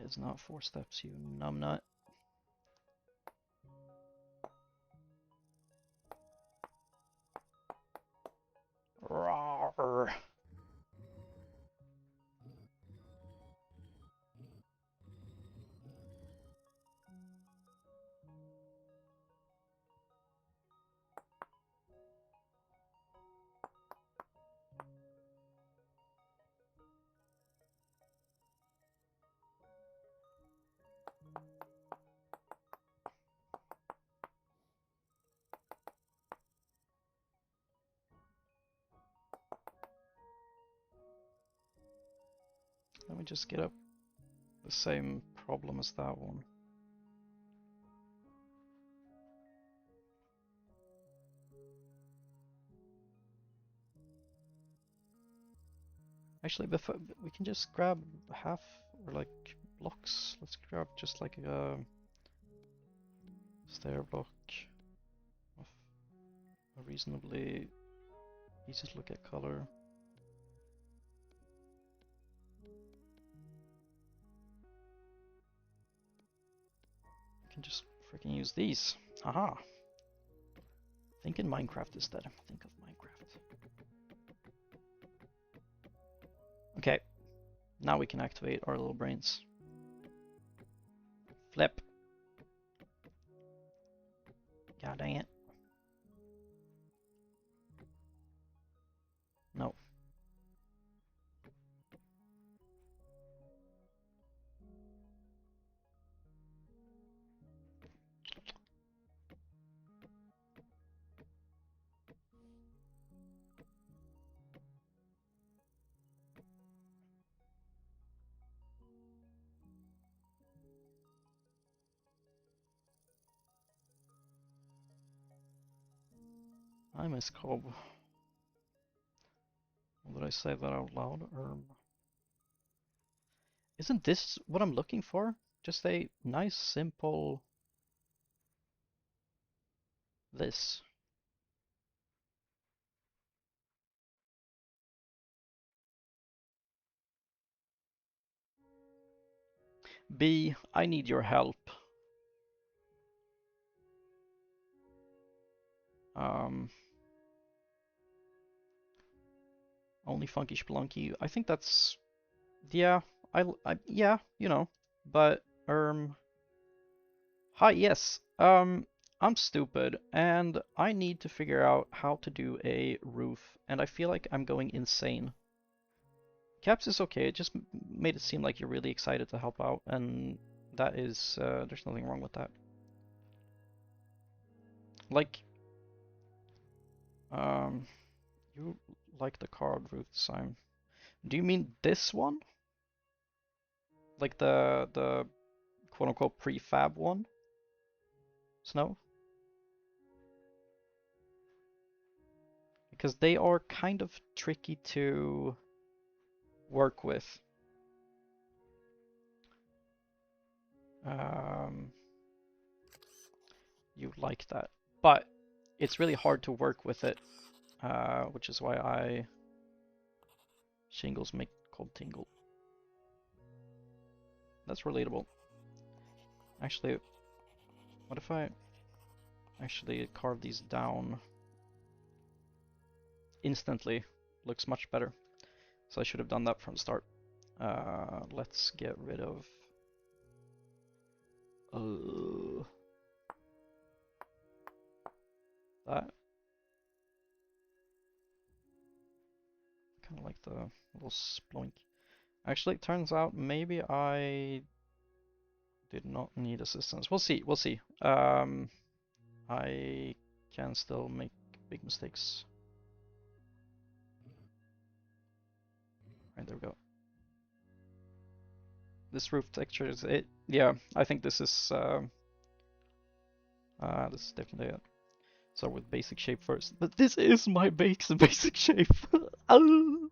It's not 4 steps, you numbnut. Rawr. Let me just get up the same problem as that one. Actually, before we can just grab half or like blocks. Let's grab just like a stair block of a reasonably easy to look at color. We can just freaking use these. Haha. Think in Minecraft instead. Think of Minecraft. Okay. Now we can activate our little brains. Flip. God dang it. No. I miss Cobb. Did I say that out loud? Isn't this what I'm looking for? Just a nice, simple this. B, I need your help. Only Funky Spelunky. I think that's, yeah, yeah, you know, but, hi, yes, I'm stupid, and I need to figure out how to do a roof, and I feel like I'm going insane. Caps is okay, it just made it seem like you're really excited to help out, and that is, there's nothing wrong with that. Like, you like the carved roof design. Do you mean this one? Like the quote-unquote prefab one? Snow? Because they are kind of tricky to work with. You like that. But it's really hard to work with it, which is why shingles make cold tingle. That's relatable. Actually, what if I actually carve these down instantly? Looks much better. So I should have done that from the start. Let's get rid of that. Kind of like the little sploink. Actually, it turns out maybe I did not need assistance. We'll see. We'll see. I can still make big mistakes. Right, there we go. This roof texture is it. Yeah, I think this is definitely it. So with basic shape first. But this is my basic shape. Oh.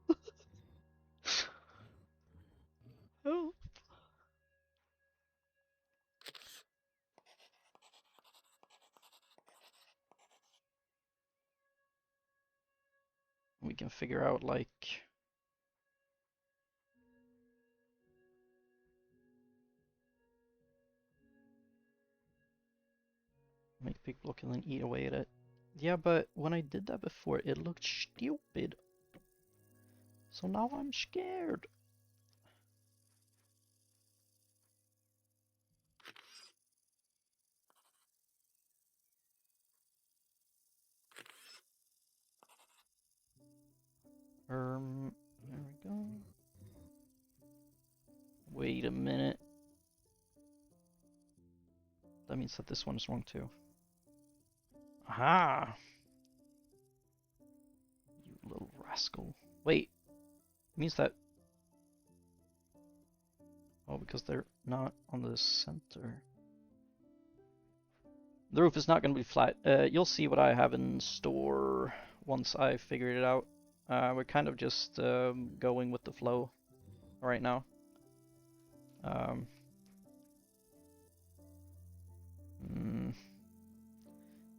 Oh. We can figure out like make big block and then eat away at it. Yeah, but when I did that before, it looked stupid. So now I'm scared. There we go. Wait a minute. That means that this one is wrong too. Aha! You little rascal. Wait. It means that... Oh, because they're not on the center. The roof is not going to be flat. You'll see what I have in store once I figured it out. We're kind of just going with the flow right now.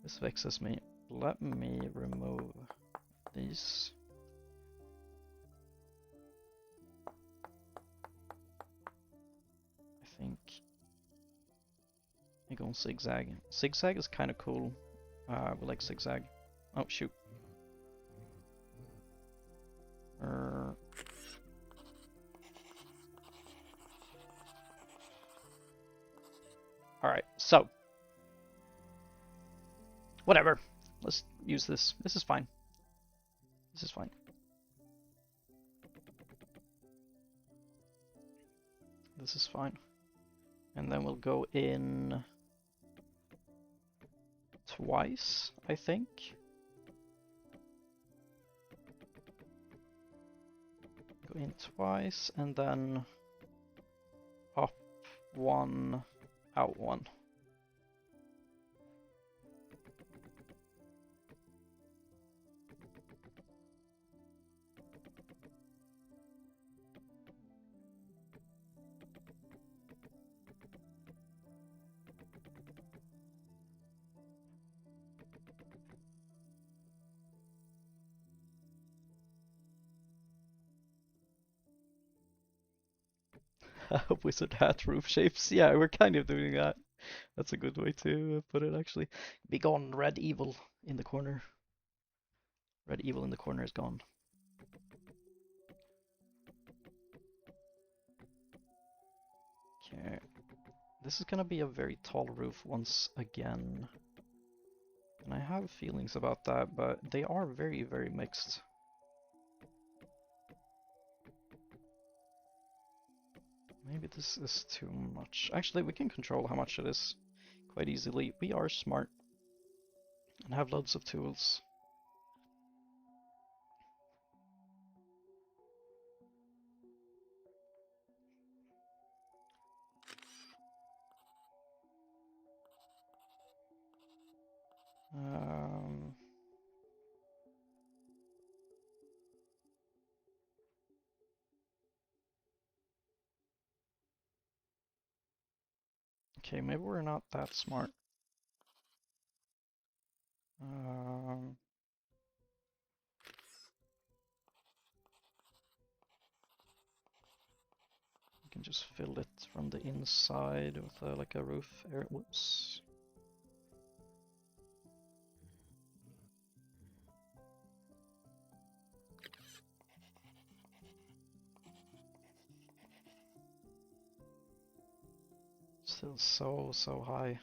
This vexes me. Let me remove these. I think I go on zigzag. Zigzag is kind of cool. We like zigzag. Oh shoot. Alright, so. Whatever. Let's use this. This is fine. This is fine. This is fine. And then we'll go in twice, I think. Go in twice and then up one, out one. Wizard hat roof shapes. Yeah, we're kind of doing that. That's a good way to put it, actually. Be gone, red evil in the corner. Red evil in the corner is gone. Okay. This is gonna be a very tall roof once again. And I have feelings about that, but they are very, very mixed. Maybe this is too much. Actually, we can control how much it is quite easily. We are smart and have loads of tools. Okay, maybe we're not that smart. We can just fill it from the inside with like a roof area. Whoops. Still so high.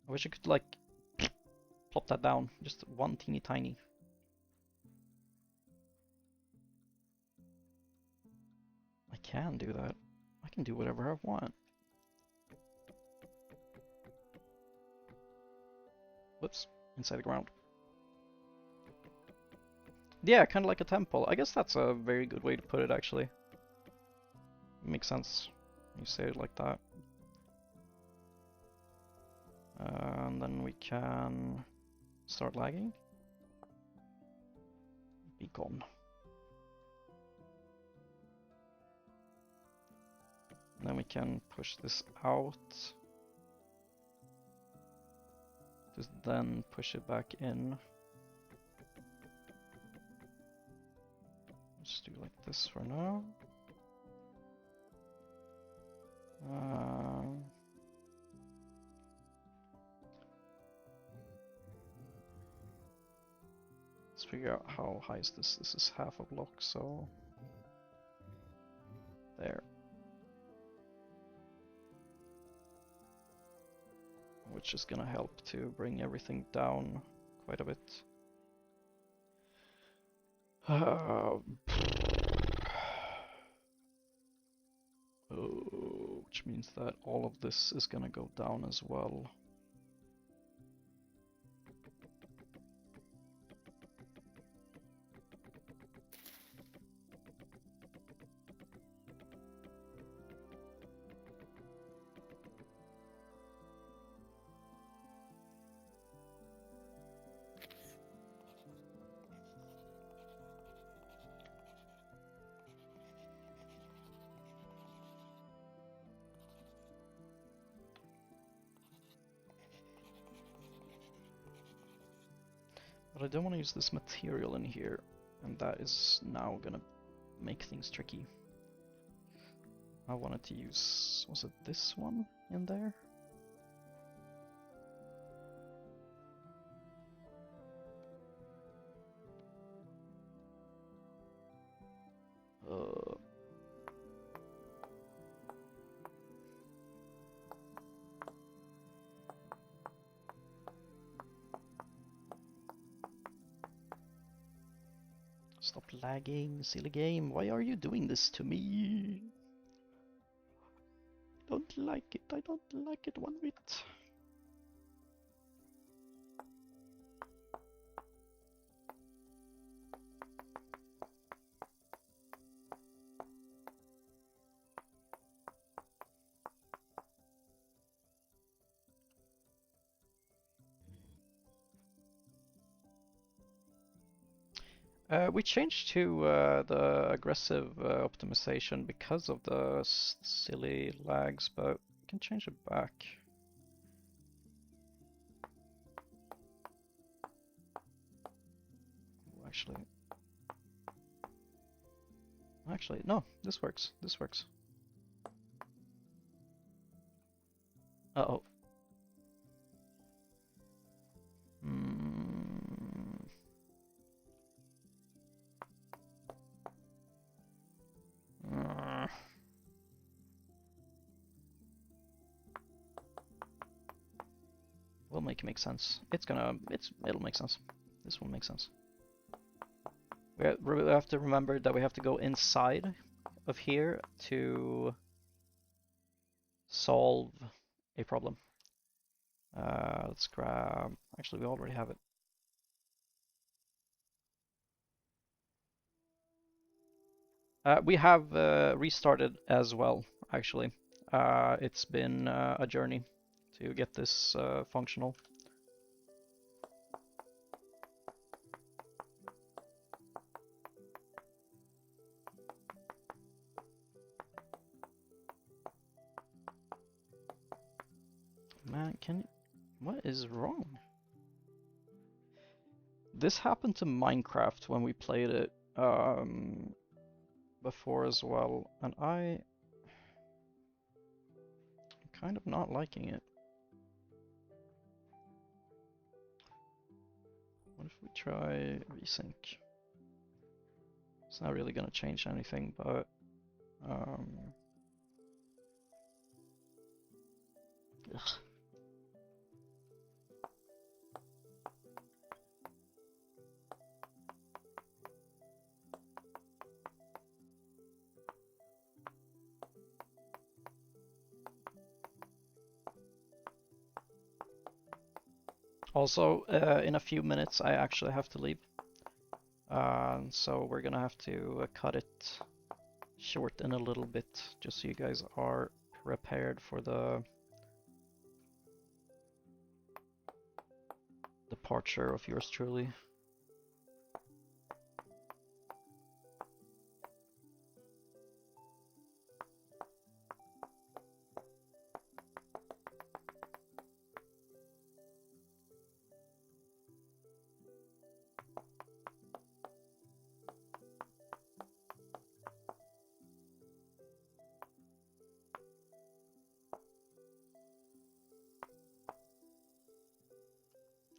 I wish I could like plop that down, just one teeny tiny. I can do that. I can do whatever I want. Whoops, inside the ground. Yeah, kind of like a temple. I guess that's a very good way to put it, actually. Makes sense. You say it like that. And then we can start lagging. Be gone. And then we can push this out. Just then push it back in. Just do like this for now. Let's figure out how high is this. This is half a block, so there. Which is gonna help to bring everything down quite a bit. Which means that all of this is gonna go down as well. But I don't want to use this material in here, and that is now gonna make things tricky. I wanted to use, was it this one in there? Stop lagging, silly game. Why are you doing this to me? I don't like it. I don't like it one bit. We changed to the aggressive optimization because of the silly lags, but we can change it back. Actually, no, this works. This works. Uh-oh. Mm. Mm. Will make sense. It'll make sense. This will make sense. We have to remember that we have to go inside of here to solve a problem. Let's grab. Actually, we already have it. We have restarted as well. Actually, it's been a journey to get this functional. Man, what is wrong? This happened to Minecraft when we played it before as well, and I'm kind of not liking it. What if we try resync? It's not really gonna change anything, but ugh. Also, in a few minutes, I actually have to leave. So we're gonna have to cut it short in a little bit, just so you guys are prepared for the departure of yours truly.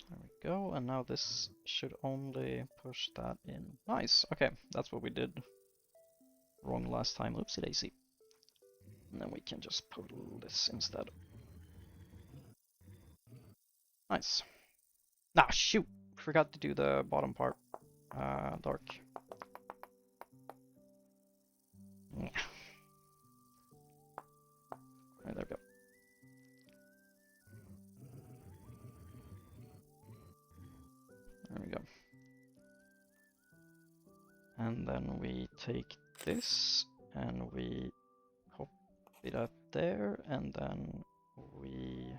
There we go, and now this should only push that in. Nice, okay, that's what we did wrong last time. Oopsie daisy. And then we can just pull this instead. Nice. Ah, shoot! Forgot to do the bottom part. Dark. Yeah. Right, there we go. There we go. And then we take this and we copy that there, and then we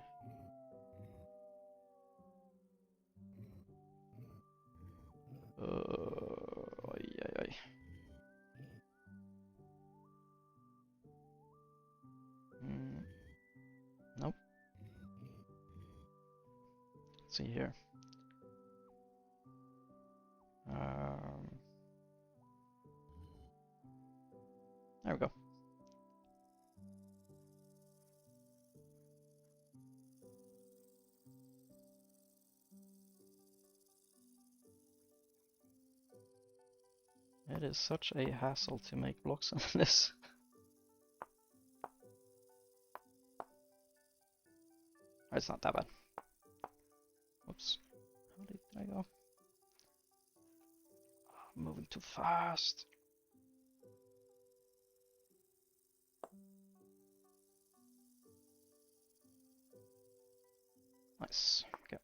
ay. Nope. Let's see here. There we go. It is such a hassle to make blocks in this. It's not that bad. Oops. How did I go? I'm moving too fast. Nice. Okay.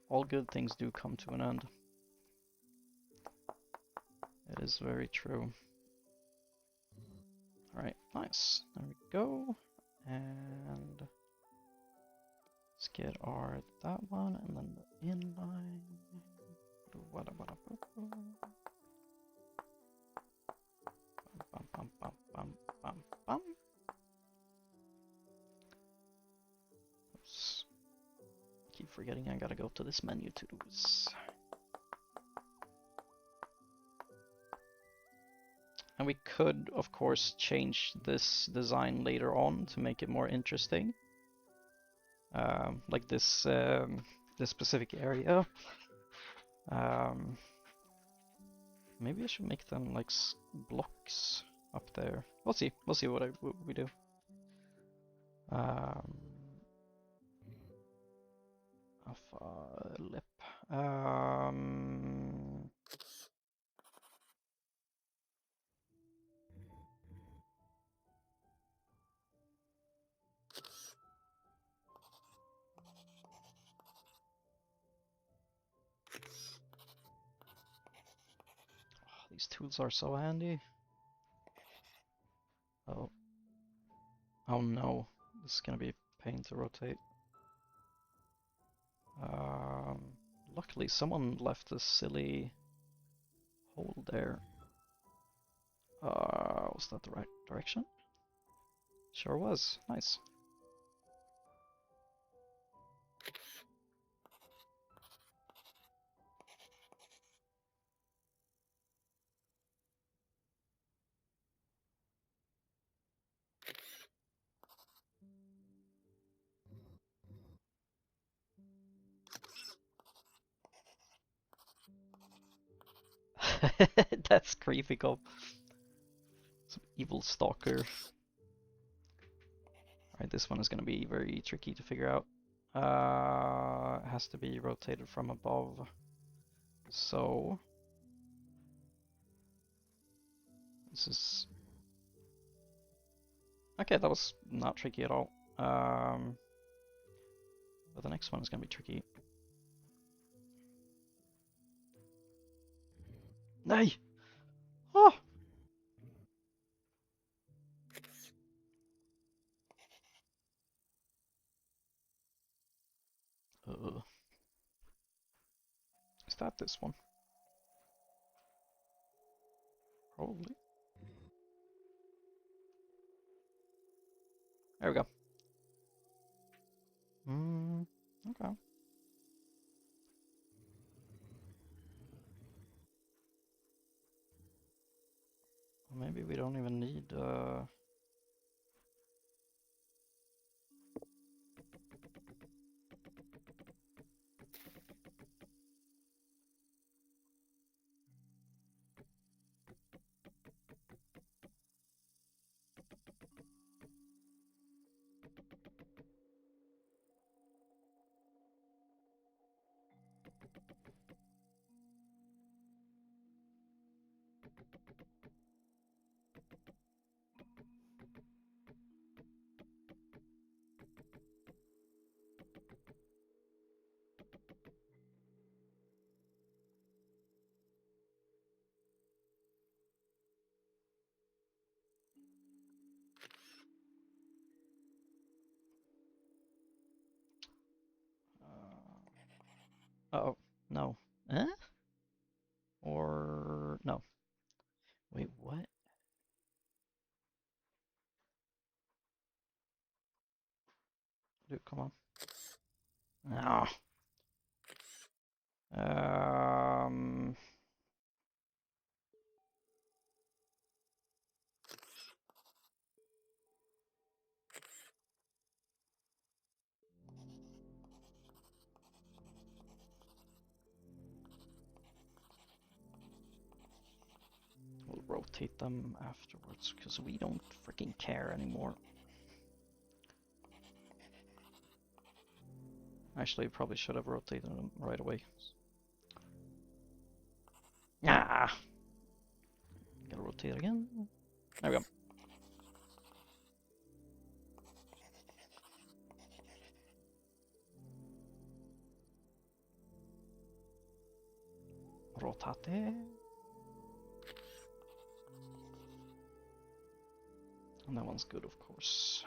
All good things do come to an end. It is very true. Alright, nice. There we go. And let's get our that one and then the inline. Oops. Keep forgetting I gotta go to this menu to do this. And we could, of course, change this design later on to make it more interesting. Like this specific area. Maybe I should make them like blocks up there. We'll see. We'll see what we do. Lip. These tools are so handy. Oh. Oh no. This is gonna be a pain to rotate. Luckily someone left a silly hole there. Was that the right direction? Sure was. Nice. That's creepy, Cobb. Some evil stalker. Alright, this one is gonna be very tricky to figure out. It has to be rotated from above. So this is okay. That was not tricky at all. But the next one is gonna be tricky. Nay! Oh! Is that this one? Probably. There we go. Okay. Maybe we don't even need uh-oh, no. Eh? Or no. Wait, what? Dude, come on. No. We'll rotate them afterwards because we don't freaking care anymore. Actually, probably should have rotated them right away. Ah! Gotta rotate again. There we go. Rotate. And that one's good, of course.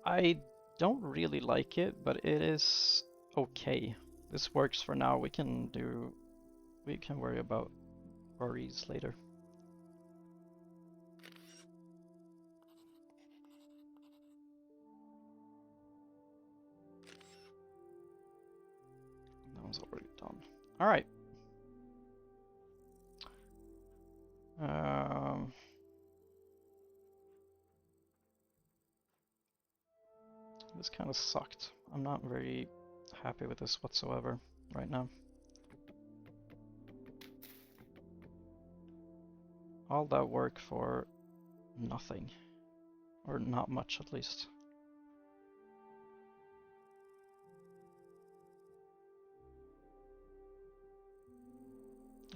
I don't really like it, but it is okay. This works for now. We can do we can worry about worries later. That one's already done. All right. This kind of sucked. I'm not very happy with this whatsoever right now. All that work for nothing. Or not much, at least.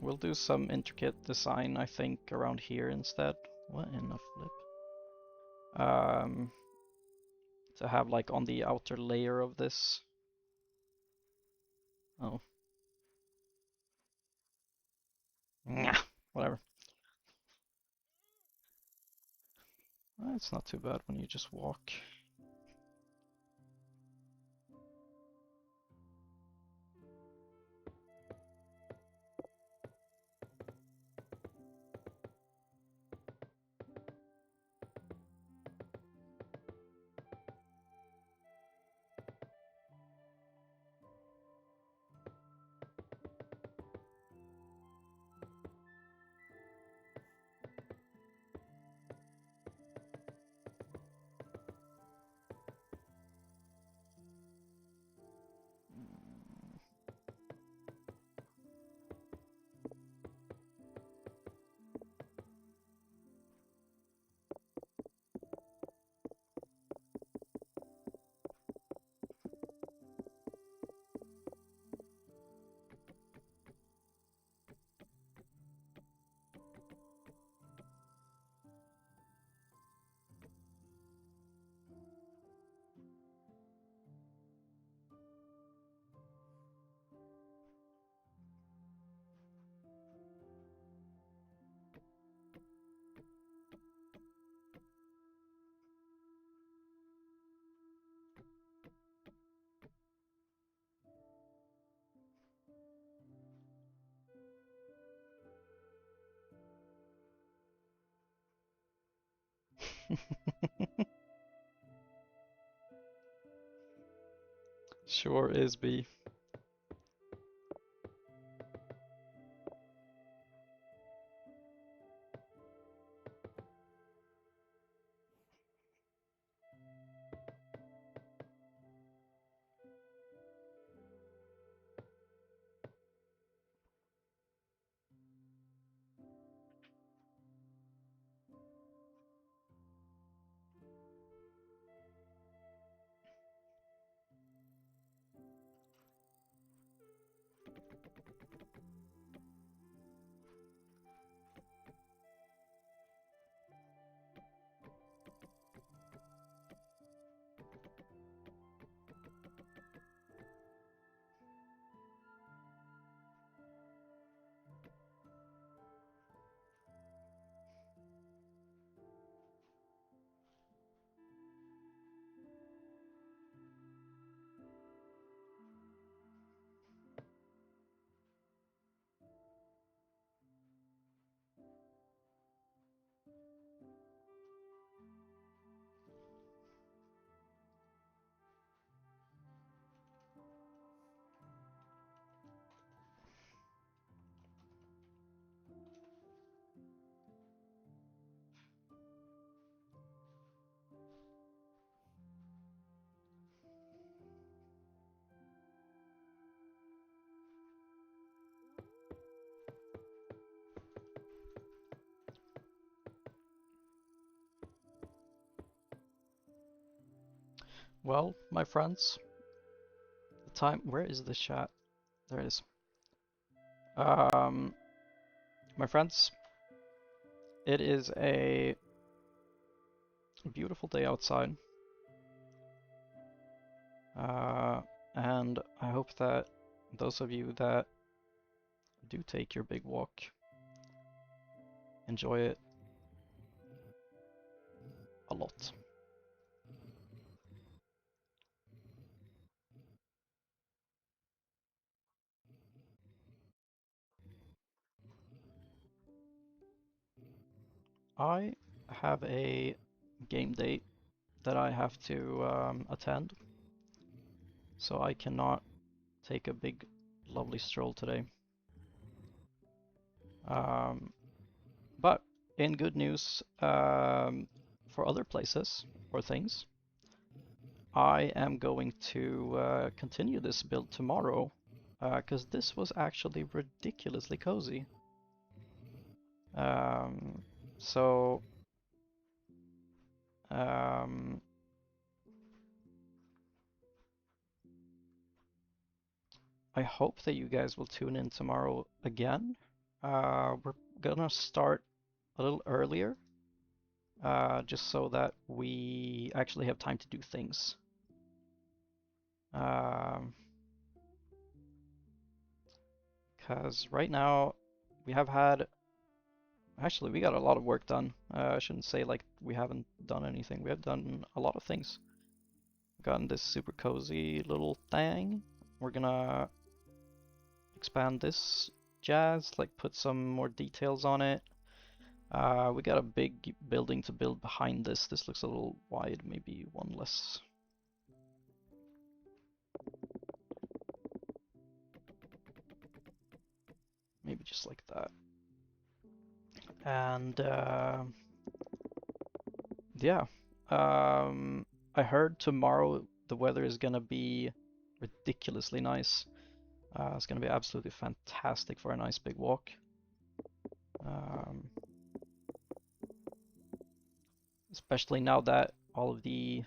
We'll do some intricate design, I think, around here instead. What in the flip? To have like on the outer layer of this. Oh. Nah, whatever. It's not too bad when you just walk. Sure is B. Well, my friends, the time. Where is the chat? There it is. My friends, it is a beautiful day outside. And I hope that those of you that do take your big walk enjoy it a lot. I have a game date that I have to attend, so I cannot take a big, lovely stroll today. But in good news, for other places or things, I am going to continue this build tomorrow, because this was actually ridiculously cozy. So I hope that you guys will tune in tomorrow again. We're gonna start a little earlier, just so that we actually have time to do things. Because right now we have had, actually we got a lot of work done. I shouldn't say like we haven't done anything. We have done a lot of things. Gotten this super cozy little thing. We're gonna expand this jazz, like put some more details on it. We got a big building to build behind this. This looks a little wide, maybe one less. Maybe just like that. And yeah, I heard tomorrow the weather is gonna be ridiculously nice. It's gonna be absolutely fantastic for a nice big walk. Especially now that all of the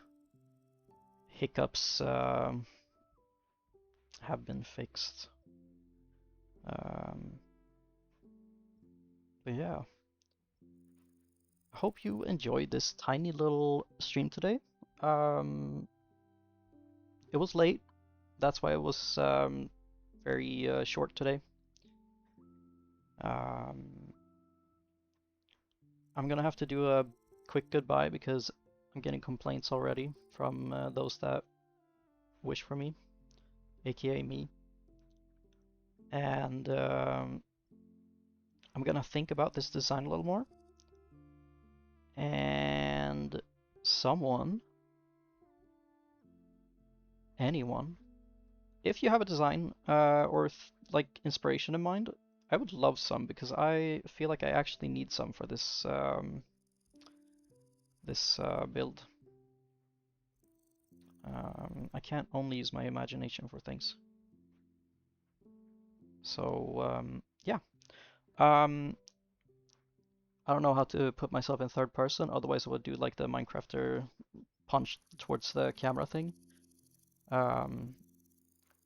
hiccups have been fixed. But yeah, I hope you enjoyed this tiny little stream today. It was late, that's why it was very short today. I'm gonna have to do a quick goodbye because I'm getting complaints already from those that wish for me, aka me. And I'm gonna think about this design a little more. And anyone, if you have a design or like inspiration in mind, I would love some because I feel like I actually need some for this build. I can't only use my imagination for things. So yeah. I don't know how to put myself in third person, otherwise I would do like the Minecrafter punch towards the camera thing. I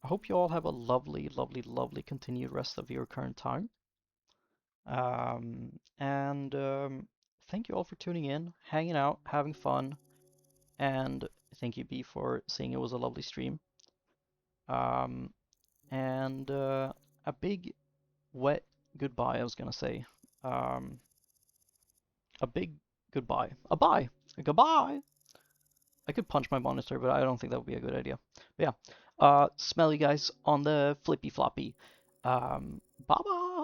hope you all have a lovely, lovely, lovely continued rest of your current time. And thank you all for tuning in, hanging out, having fun, and thank you, B, for saying it was a lovely stream. And a big, wet goodbye, I was gonna say. A big goodbye. A bye. A goodbye. I could punch my monitor, but I don't think that would be a good idea. But yeah, smell you guys on the flippy floppy. Bye bye.